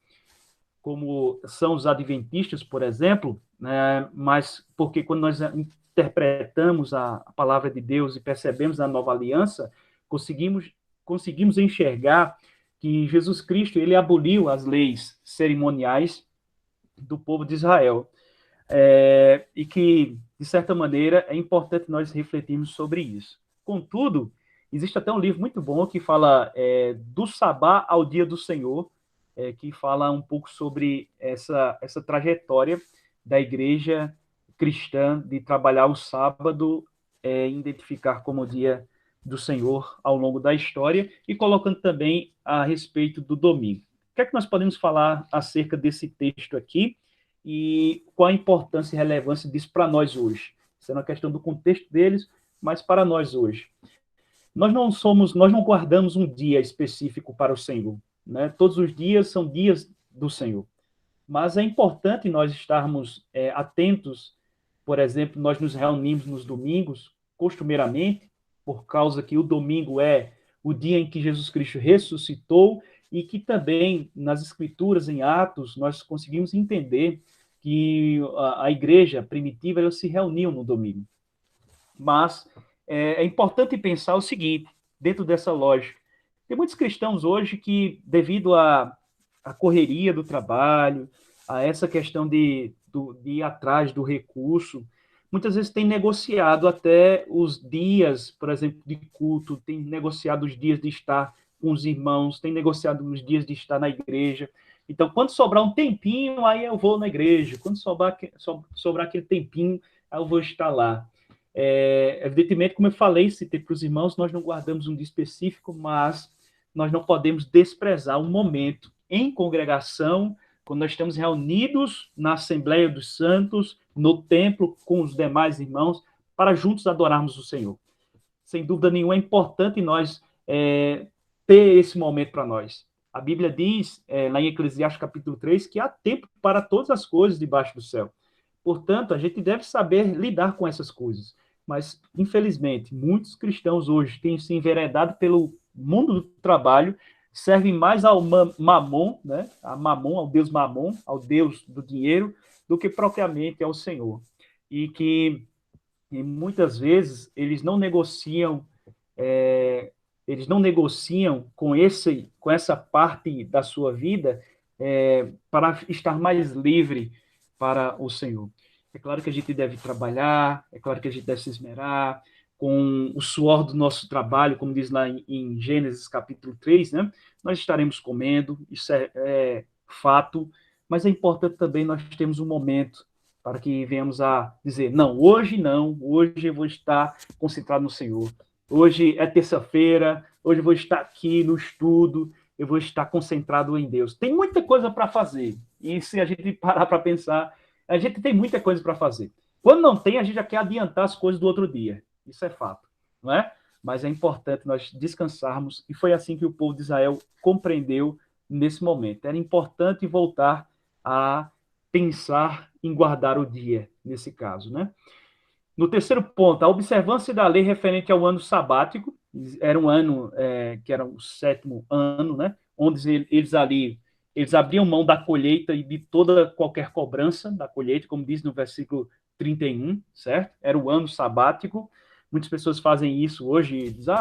como são os adventistas, por exemplo, né, mas porque quando nós interpretamos a palavra de Deus e percebemos a nova aliança, conseguimos enxergar que Jesus Cristo ele aboliu as leis cerimoniais do povo de Israel. E que, de certa maneira, é importante nós refletirmos sobre isso. Contudo, existe até um livro muito bom que fala do Sabá ao Dia do Senhor, que fala um pouco sobre essa trajetória da igreja cristã de trabalhar o sábado, identificar como o dia do Senhor ao longo da história e colocando também a respeito do domingo. O que é que nós podemos falar acerca desse texto aqui e qual a importância e relevância disso para nós hoje? Isso é uma questão do contexto deles, mas para nós hoje. Nós não guardamos um dia específico para o Senhor, né? Todos os dias são dias do Senhor. Mas é importante nós estarmos atentos. Por exemplo, nós nos reunimos nos domingos, costumeiramente, por causa que o domingo é o dia em que Jesus Cristo ressuscitou e que também nas Escrituras, em Atos, nós conseguimos entender que a igreja primitiva ela se reuniu no domingo. Mas é importante pensar o seguinte, dentro dessa lógica. Tem muitos cristãos hoje que, devido à correria do trabalho, a essa questão de ir atrás do recurso, muitas vezes tem negociado até os dias, por exemplo, de culto, tem negociado os dias de estar com os irmãos, tem negociado os dias de estar na igreja. Então, quando sobrar um tempinho, aí eu vou na igreja. Quando sobrar aquele tempinho, aí eu vou estar lá. Evidentemente, como eu falei, citei para os irmãos, nós não guardamos um dia específico, mas nós não podemos desprezar um momento em congregação, quando nós estamos reunidos na Assembleia dos Santos, no templo, com os demais irmãos, para juntos adorarmos o Senhor. Sem dúvida nenhuma, é importante nós ter esse momento para nós. A Bíblia diz, lá em Eclesiastes capítulo 3, que há tempo para todas as coisas debaixo do céu. Portanto, a gente deve saber lidar com essas coisas. Mas, infelizmente, muitos cristãos hoje têm se enveredado pelo mundo do trabalho, servem mais ao mamon, né? A mamon, ao Deus mamon, ao Deus do dinheiro, do que propriamente ao Senhor. E muitas vezes eles não negociam com essa parte da sua vida para estar mais livre para o Senhor. É claro que a gente deve trabalhar, é claro que a gente deve se esmerar com o suor do nosso trabalho, como diz lá em Gênesis capítulo 3, né? Nós estaremos comendo, isso é fato, mas é importante também nós termos um momento para que venhamos a dizer, não, hoje eu vou estar concentrado no Senhor. Hoje é terça-feira, hoje eu vou estar aqui no estudo, eu vou estar concentrado em Deus. Tem muita coisa para fazer, e se a gente parar para pensar, a gente tem muita coisa para fazer. Quando não tem, a gente já quer adiantar as coisas do outro dia. Isso é fato, não é? Mas é importante nós descansarmos, e foi assim que o povo de Israel compreendeu nesse momento. Era importante voltar a pensar em guardar o dia, nesse caso, né? No terceiro ponto, a observância da lei referente ao ano sabático, era um ano que era o 7º ano, né? Onde eles abriam mão da colheita e de toda qualquer cobrança da colheita, como diz no versículo 31, certo? Era o ano sabático. Muitas pessoas fazem isso hoje, dizem,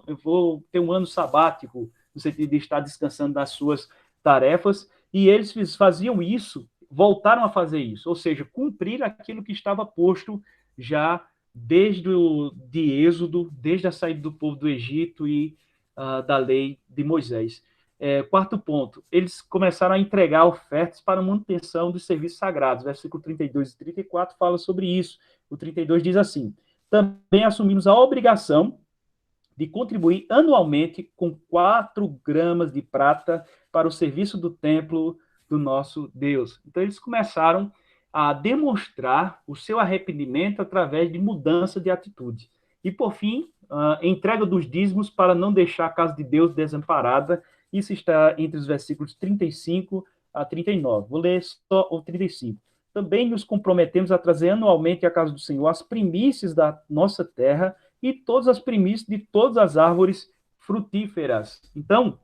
eu vou ter um ano sabático, no sentido de estar descansando das suas tarefas, e eles faziam isso, voltaram a fazer isso, ou seja, cumprir aquilo que estava posto já desde de Êxodo, desde a saída do povo do Egito e da lei de Moisés. Quarto ponto, eles começaram a entregar ofertas para manutenção dos serviços sagrados. Versículo 32 e 34 fala sobre isso. O 32 diz assim, também assumimos a obrigação de contribuir anualmente com 4 gramas de prata para o serviço do templo do nosso Deus. Então, eles começaram a demonstrar o seu arrependimento através de mudança de atitude. E, por fim, entrega dos dízimos para não deixar a casa de Deus desamparada. Isso está entre os versículos 35 a 39. Vou ler só o 35. Também nos comprometemos a trazer anualmente à casa do Senhor as primícias da nossa terra e todas as primícias de todas as árvores frutíferas. Então,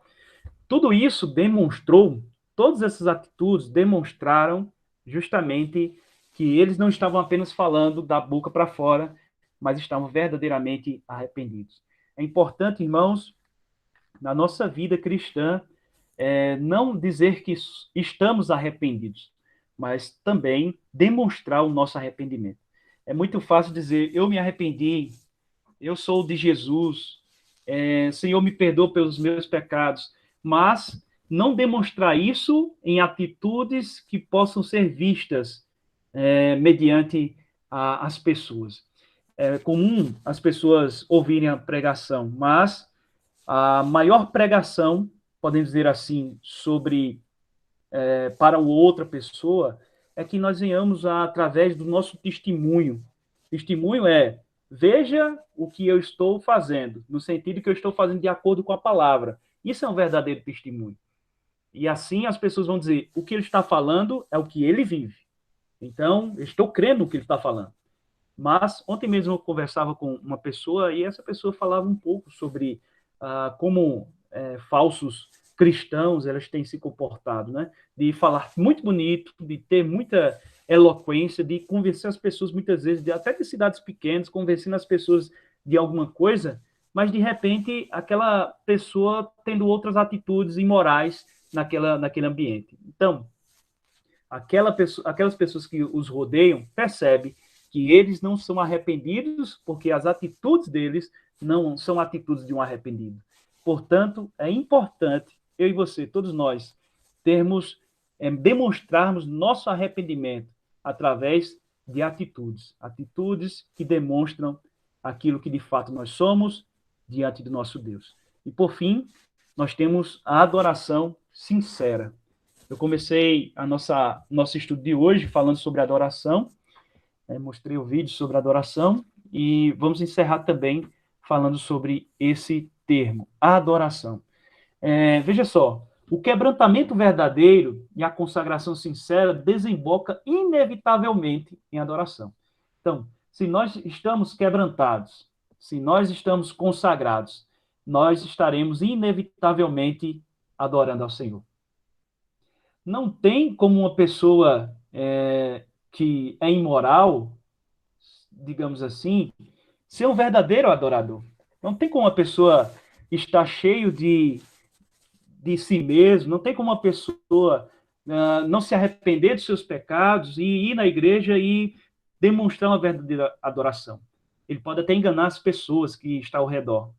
tudo isso demonstrou, todas essas atitudes demonstraram justamente que eles não estavam apenas falando da boca para fora, mas estavam verdadeiramente arrependidos. É importante, irmãos, na nossa vida cristã, não dizer que estamos arrependidos, mas também demonstrar o nosso arrependimento. É muito fácil dizer, eu me arrependi, eu sou de Jesus, Senhor, me perdoa pelos meus pecados, mas não demonstrar isso em atitudes que possam ser vistas mediante as pessoas. É comum as pessoas ouvirem a pregação, mas a maior pregação, podemos dizer assim, para outra pessoa, é que nós venhamos através do nosso testemunho. Testemunho é, veja o que eu estou fazendo, no sentido que eu estou fazendo de acordo com a palavra. Isso é um verdadeiro testemunho. E assim as pessoas vão dizer, o que ele está falando é o que ele vive. Então, eu estou crendo no que ele está falando. Mas, ontem mesmo eu conversava com uma pessoa e essa pessoa falava um pouco sobre como falsos cristãos elas têm se comportado, né? De falar muito bonito, de ter muita eloquência, de convencer as pessoas muitas vezes, até de cidades pequenas, convencendo as pessoas de alguma coisa, mas de repente aquela pessoa tendo outras atitudes imorais naquele ambiente. Então, aquelas pessoas que os rodeiam percebem que eles não são arrependidos porque as atitudes deles não são atitudes de um arrependido. Portanto, é importante, eu e você, todos nós, demonstrarmos nosso arrependimento através de atitudes que demonstram aquilo que de fato nós somos diante do nosso Deus. E por fim, nós temos a adoração sincera. Eu comecei nosso estudo de hoje falando sobre adoração, mostrei o vídeo sobre adoração, e vamos encerrar também falando sobre esse termo, adoração. Veja só, o quebrantamento verdadeiro e a consagração sincera desemboca inevitavelmente em adoração. Então, se nós estamos quebrantados, se nós estamos consagrados, nós estaremos inevitavelmente adorando ao Senhor. Não tem como uma pessoa que é imoral, digamos assim, ser um verdadeiro adorador. Não tem como uma pessoa estar cheio de si mesmo, não tem como uma pessoa não se arrepender dos seus pecados e ir na igreja e demonstrar uma verdadeira adoração. Ele pode até enganar as pessoas que estão ao redor,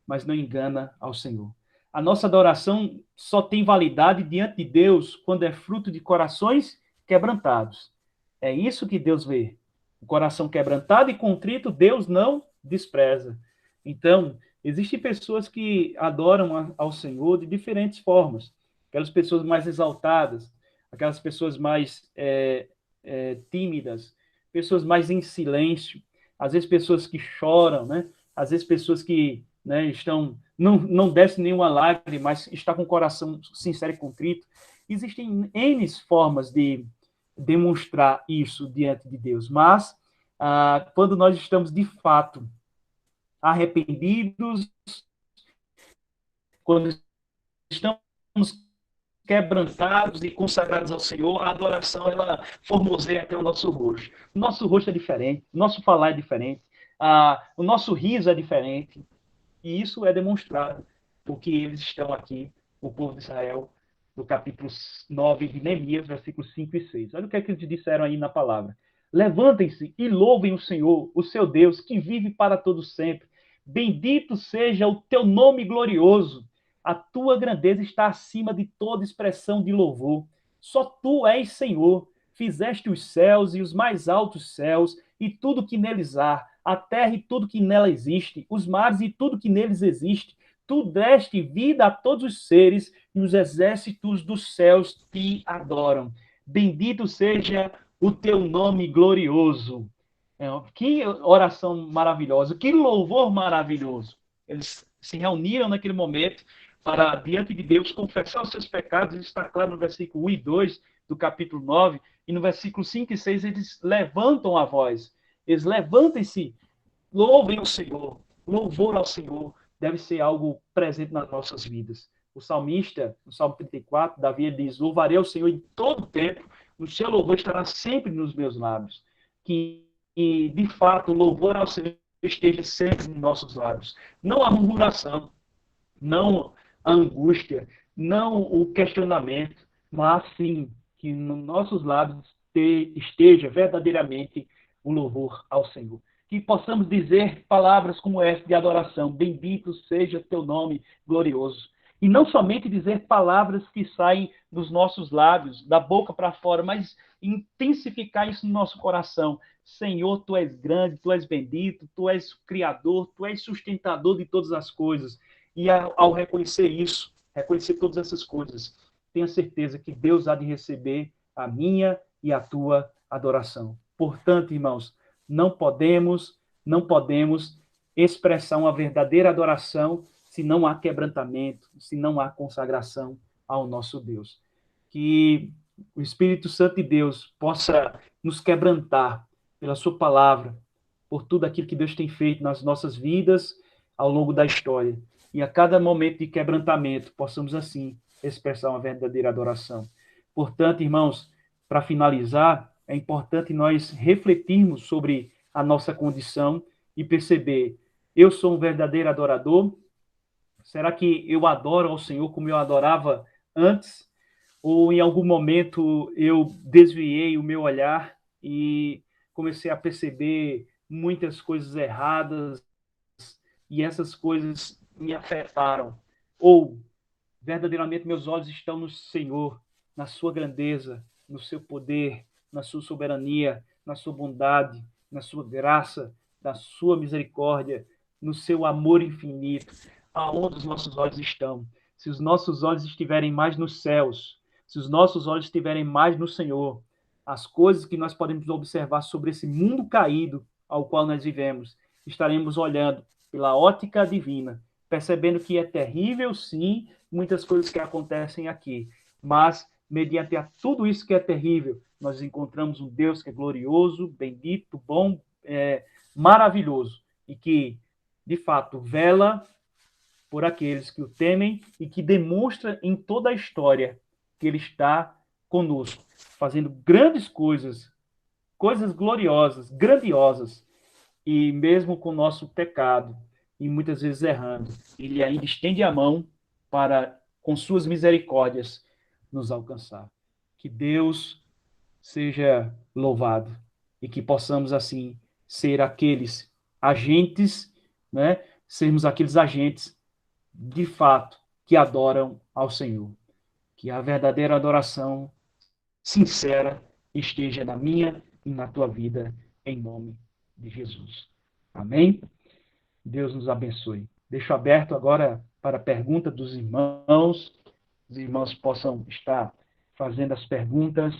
mas não engana ao Senhor. A nossa adoração só tem validade diante de Deus quando é fruto de corações quebrantados. É isso que Deus vê. O coração quebrantado e contrito, Deus não despreza. Então, existem pessoas que adoram ao Senhor de diferentes formas. Aquelas pessoas mais exaltadas, aquelas pessoas mais tímidas, pessoas mais em silêncio, às vezes pessoas que choram, né? Às vezes pessoas que não desce nenhuma lágrima, mas está com o coração sincero e contrito. Existem N formas de demonstrar isso diante de Deus, mas quando nós estamos de fato arrependidos, quando estamos quebrantados e consagrados ao Senhor, a adoração, ela formoseia até o nosso rosto. O nosso rosto é diferente, o nosso falar é diferente, o nosso riso é diferente, e isso é demonstrado porque eles estão aqui, o povo de Israel, no capítulo 9 de Neemias, versículos 5 e 6. Olha o que é que eles disseram aí na palavra. Levantem-se e louvem o Senhor, o seu Deus, que vive para todo sempre. Bendito seja o teu nome glorioso. A tua grandeza está acima de toda expressão de louvor. Só tu és Senhor. Fizeste os céus e os mais altos céus, e tudo que neles há, a terra e tudo que nela existe, os mares e tudo que neles existe. Tu deste vida a todos os seres, e os exércitos dos céus te adoram. Bendito seja o teu nome glorioso. Que oração maravilhosa, que louvor maravilhoso. Eles se reuniram naquele momento para, diante de Deus, confessar os seus pecados. Isso está claro no versículo 1 e 2 do capítulo 9. E no versículo 5 e 6, eles levantam a voz. Eles levantem-se, louvem o Senhor. Louvor ao Senhor deve ser algo presente nas nossas vidas. O salmista, no Salmo 34, Davi diz: louvarei ao Senhor em todo o tempo, o seu louvor estará sempre nos meus lábios. Que, de fato, o louvor ao Senhor esteja sempre nos nossos lábios. Não a murmuração, não a angústia, não o questionamento, mas sim que nos nossos lábios esteja verdadeiramente o louvor ao Senhor. Que possamos dizer palavras como essa de adoração: bendito seja teu nome glorioso. E não somente dizer palavras que saem dos nossos lábios, da boca para fora, mas intensificar isso no nosso coração. Senhor, tu és grande, tu és bendito, tu és criador, tu és sustentador de todas as coisas. E ao reconhecer isso, reconhecer todas essas coisas, tenha certeza que Deus há de receber a minha e a tua adoração. Portanto, irmãos, não podemos expressar uma verdadeira adoração se não há quebrantamento, se não há consagração ao nosso Deus. Que o Espírito Santo de Deus possa nos quebrantar pela sua palavra, por tudo aquilo que Deus tem feito nas nossas vidas ao longo da história. E a cada momento de quebrantamento, possamos assim expressar uma verdadeira adoração. Portanto, irmãos, para finalizar, é importante nós refletirmos sobre a nossa condição e perceber: eu sou um verdadeiro adorador? Será que eu adoro ao Senhor como eu adorava antes? Ou em algum momento eu desviei o meu olhar e comecei a perceber muitas coisas erradas e essas coisas me afetaram? Ou verdadeiramente meus olhos estão no Senhor, na sua grandeza, no seu poder, na sua soberania, na sua bondade, na sua graça, na sua misericórdia, no seu amor infinito? Aonde os nossos olhos estão? se os nossos olhos estiverem mais nos céus, se os nossos olhos estiverem mais no Senhor, as coisas que nós podemos observar sobre esse mundo caído ao qual nós vivemos, estaremos olhando pela ótica divina, percebendo que é terrível, sim, muitas coisas que acontecem aqui, mas, mediante a tudo isso que é terrível, nós encontramos um Deus que é glorioso, bendito, bom, maravilhoso, e que, de fato, vela por aqueles que o temem e que demonstra em toda a história que ele está conosco, fazendo grandes coisas, coisas gloriosas, grandiosas, e mesmo com o nosso pecado, e muitas vezes errando, ele ainda estende a mão para, com suas misericórdias, nos alcançar. Que Deus seja louvado e que possamos, assim, ser aqueles agentes, né? Sermos aqueles agentes, de fato, que adoram ao Senhor. Que a verdadeira adoração sincera esteja na minha e na tua vida, em nome de Jesus. Amém? Deus nos abençoe. Deixo aberto agora para a pergunta dos irmãos. Os irmãos possam estar fazendo as perguntas,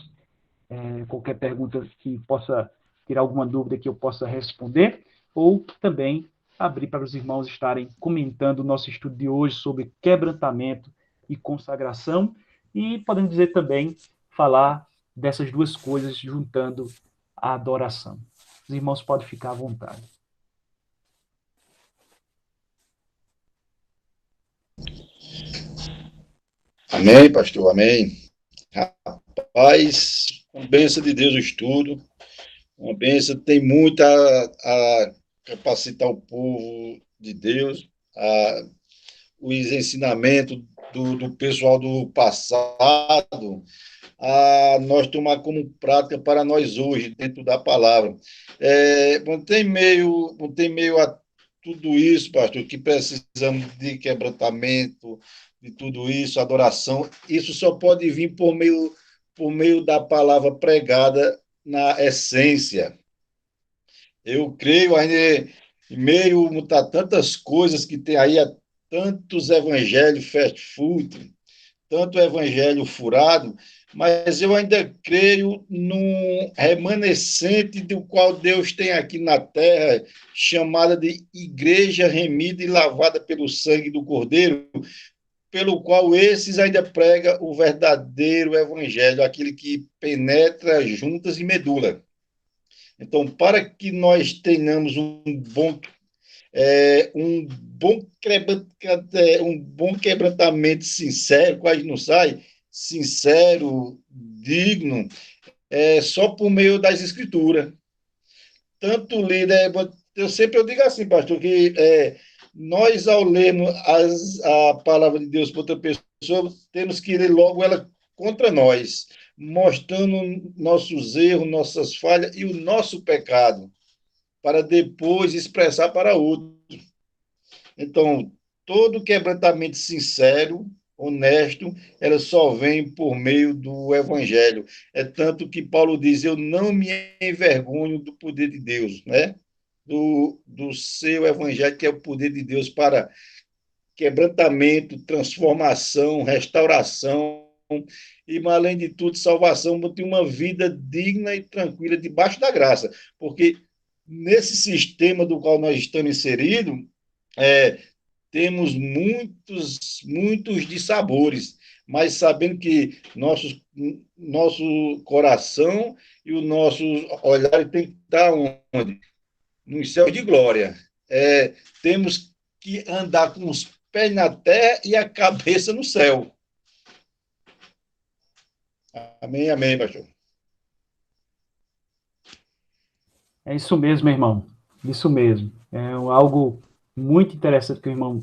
qualquer pergunta que possa tirar alguma dúvida que eu possa responder, ou também abrir para os irmãos estarem comentando o nosso estudo de hoje sobre quebrantamento e consagração, e podemos dizer também, falar dessas duas coisas juntando a adoração. Os irmãos podem ficar à vontade. Amém, pastor, amém. Rapaz, com bênção de Deus o estudo, uma bênção, tem muito a capacitar o povo de Deus, os ensinamentos do pessoal do passado, a nós tomar como prática para nós hoje, dentro da palavra. Não tem meio a tudo isso, pastor, que precisamos de quebrantamento, de tudo isso, adoração. Isso só pode vir por meio da palavra pregada na essência. Eu creio ainda em meio a tantas coisas que tem aí, tantos evangelhos fast food, tanto evangelho furado, mas eu ainda creio num remanescente do qual Deus tem aqui na terra, chamada de igreja remida e lavada pelo sangue do Cordeiro, pelo qual esses ainda prega o verdadeiro evangelho, aquele que penetra juntas e medula. Então, para que nós tenhamos um bom quebrantamento sincero, quase não sai, sincero, digno, só por meio das escrituras. Tanto líder, eu digo assim, pastor, que nós, ao lermos a palavra de Deus para outra pessoa, temos que ler logo ela contra nós, mostrando nossos erros, nossas falhas e o nosso pecado, para depois expressar para outro. Então, todo quebrantamento sincero, honesto, ela só vem por meio do Evangelho. É tanto que Paulo diz: eu não me envergonho do poder de Deus, né? Do seu Evangelho, que é o poder de Deus para quebrantamento, transformação, restauração e, além de tudo, salvação, de uma vida digna e tranquila debaixo da graça. Porque nesse sistema do qual nós estamos inseridos, temos muitos dissabores, mas sabendo que nosso coração e o nosso olhar tem que estar onde? Nos céus de glória. Temos que andar com os pés na terra e a cabeça no céu. Amém, amém, pastor. É isso mesmo, irmão. Isso mesmo. É algo muito interessante que o irmão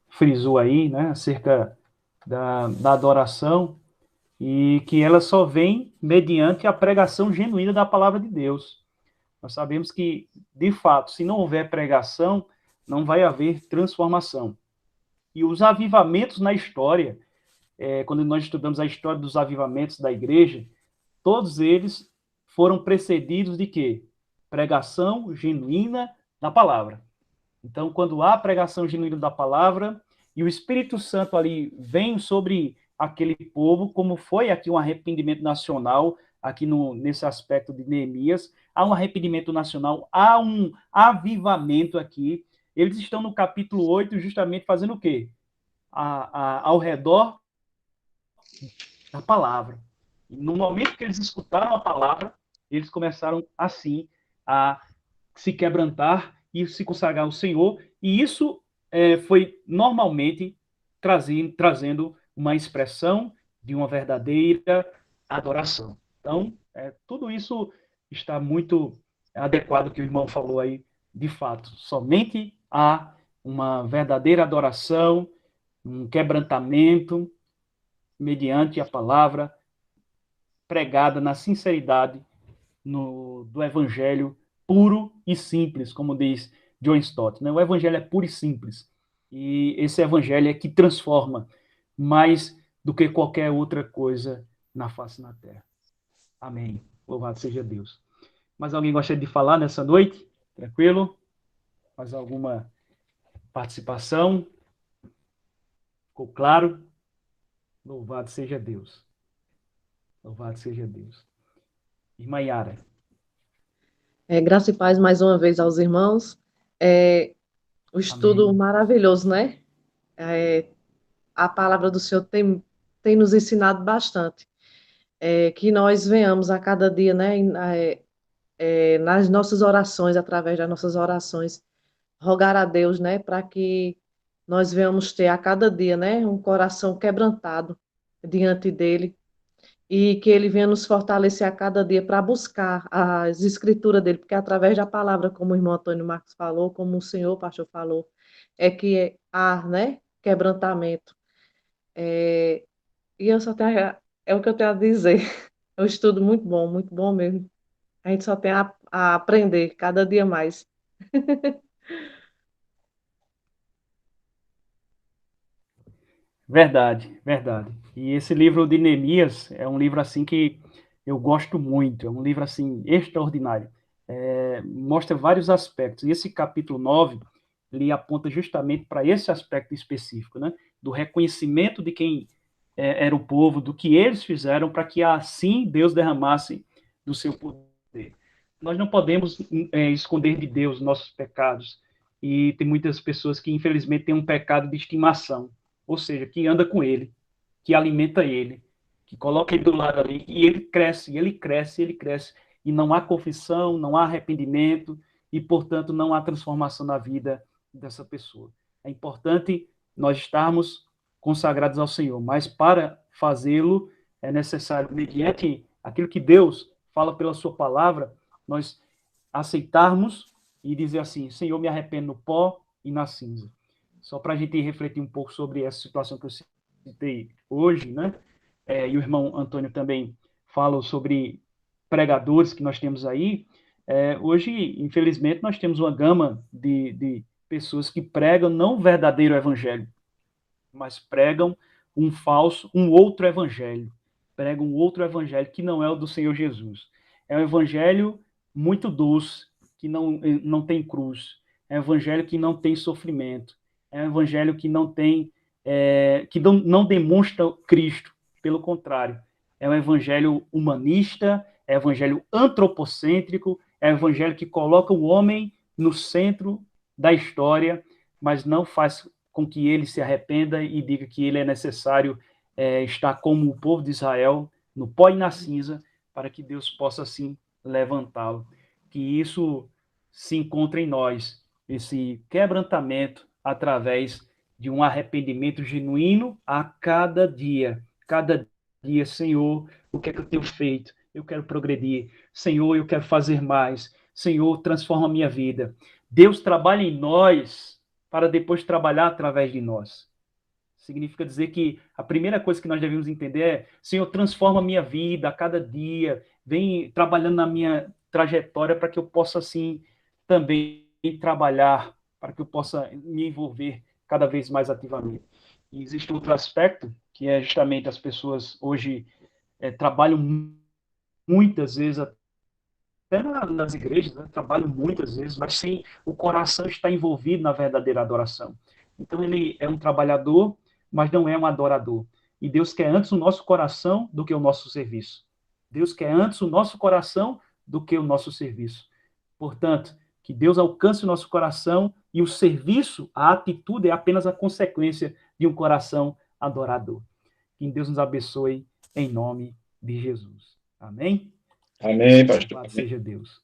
frisou aí, né, acerca da adoração, e que ela só vem mediante a pregação genuína da palavra de Deus. Nós sabemos que, de fato, se não houver pregação, não vai haver transformação. E os avivamentos na história, quando nós estudamos a história dos avivamentos da igreja, todos eles foram precedidos de quê? Pregação genuína da palavra. Então, quando há pregação genuína da palavra, e o Espírito Santo ali vem sobre aquele povo, como foi aqui um arrependimento nacional, aqui nesse aspecto de Neemias, há um arrependimento nacional, há um avivamento aqui. Eles estão no capítulo 8 justamente fazendo o quê? Ao redor da palavra. E no momento que eles escutaram a palavra, eles começaram assim a se quebrantar e se consagrar ao Senhor, e isso foi normalmente trazendo uma expressão de uma verdadeira adoração. Então, tudo isso está muito adequado ao que o irmão falou aí, de fato. Somente há uma verdadeira adoração, um quebrantamento, mediante a palavra pregada na sinceridade do evangelho puro e simples, como diz John Stott, né? O evangelho é puro e simples. E esse evangelho é que transforma mais do que qualquer outra coisa na face da terra. Amém. Louvado seja Deus. Mais alguém gostaria de falar nessa noite? Tranquilo? Mais alguma participação? Ficou claro? Louvado seja Deus. Louvado seja Deus. Irmã Yara. Graça e paz mais uma vez aos irmãos. O estudo Amém. maravilhoso, né? A palavra do Senhor tem nos ensinado bastante. Que nós venhamos a cada dia, né? Nas nossas orações, através das nossas orações, rogar a Deus, né? Para que nós venhamos ter a cada dia, né? Um coração quebrantado diante dele e que ele venha nos fortalecer a cada dia para buscar as escrituras dele, porque através da palavra, como o irmão Antônio Marcos falou, como o senhor pastor falou, é que há, né, quebrantamento. E eu só tenho, é o que eu tenho a dizer. É um estudo muito bom mesmo. A gente só tem a aprender cada dia mais. Verdade, verdade. E esse livro de Neemias é um livro assim que eu gosto muito, é um livro assim extraordinário. Mostra vários aspectos. E esse capítulo 9 ele aponta justamente para esse aspecto específico, né? Do reconhecimento de quem era o povo, do que eles fizeram para que assim Deus derramasse do seu poder. Nós não podemos esconder de Deus nossos pecados. E tem muitas pessoas que infelizmente têm um pecado de estimação, ou seja, que anda com ele, que alimenta ele, que coloca ele do lado ali, e ele cresce, ele cresce, ele cresce, e não há confissão, não há arrependimento, e, portanto, não há transformação na vida dessa pessoa. É importante nós estarmos consagrados ao Senhor, mas para fazê-lo é necessário, mediante aquilo que Deus fala pela sua palavra, nós aceitarmos e dizer assim, Senhor, me arrependo no pó e na cinza. Só para a gente refletir um pouco sobre essa situação que eu citei hoje, né? E o irmão Antônio também fala sobre pregadores que nós temos aí. Hoje, infelizmente, nós temos uma gama de pessoas que pregam não o verdadeiro evangelho, mas pregam um outro evangelho. Pregam um outro evangelho que não é o do Senhor Jesus. É um evangelho muito doce, que não tem cruz. É um evangelho que não tem sofrimento. É um evangelho que não tem, que não demonstra Cristo. Pelo contrário, é um evangelho humanista, é um evangelho antropocêntrico, é um evangelho que coloca o homem no centro da história, mas não faz com que ele se arrependa e diga que ele é necessário estar como o povo de Israel, no pó e na cinza, para que Deus possa, assim, levantá-lo. Que isso se encontre em nós, esse quebrantamento através de um arrependimento genuíno a cada dia. Cada dia, Senhor, o que é que eu tenho feito? Eu quero progredir. Senhor, eu quero fazer mais. Senhor, transforma a minha vida. Deus trabalha em nós para depois trabalhar através de nós. Significa dizer que a primeira coisa que nós devemos entender é, Senhor, transforma a minha vida a cada dia, vem trabalhando na minha trajetória para que eu possa, assim, também trabalhar, para que eu possa me envolver cada vez mais ativamente. E existe outro aspecto, que é justamente as pessoas hoje trabalham muitas vezes, até nas igrejas, né, trabalham muitas vezes, mas sem o coração estar envolvido na verdadeira adoração. Então, ele é um trabalhador, mas não é um adorador. E Deus quer antes o nosso coração do que o nosso serviço. Deus quer antes o nosso coração do que o nosso serviço. Portanto, que Deus alcance o nosso coração e o serviço, a atitude é apenas a consequência de um coração adorador. Que Deus nos abençoe em nome de Jesus. Amém? Amém, pastor. Louvado seja Deus.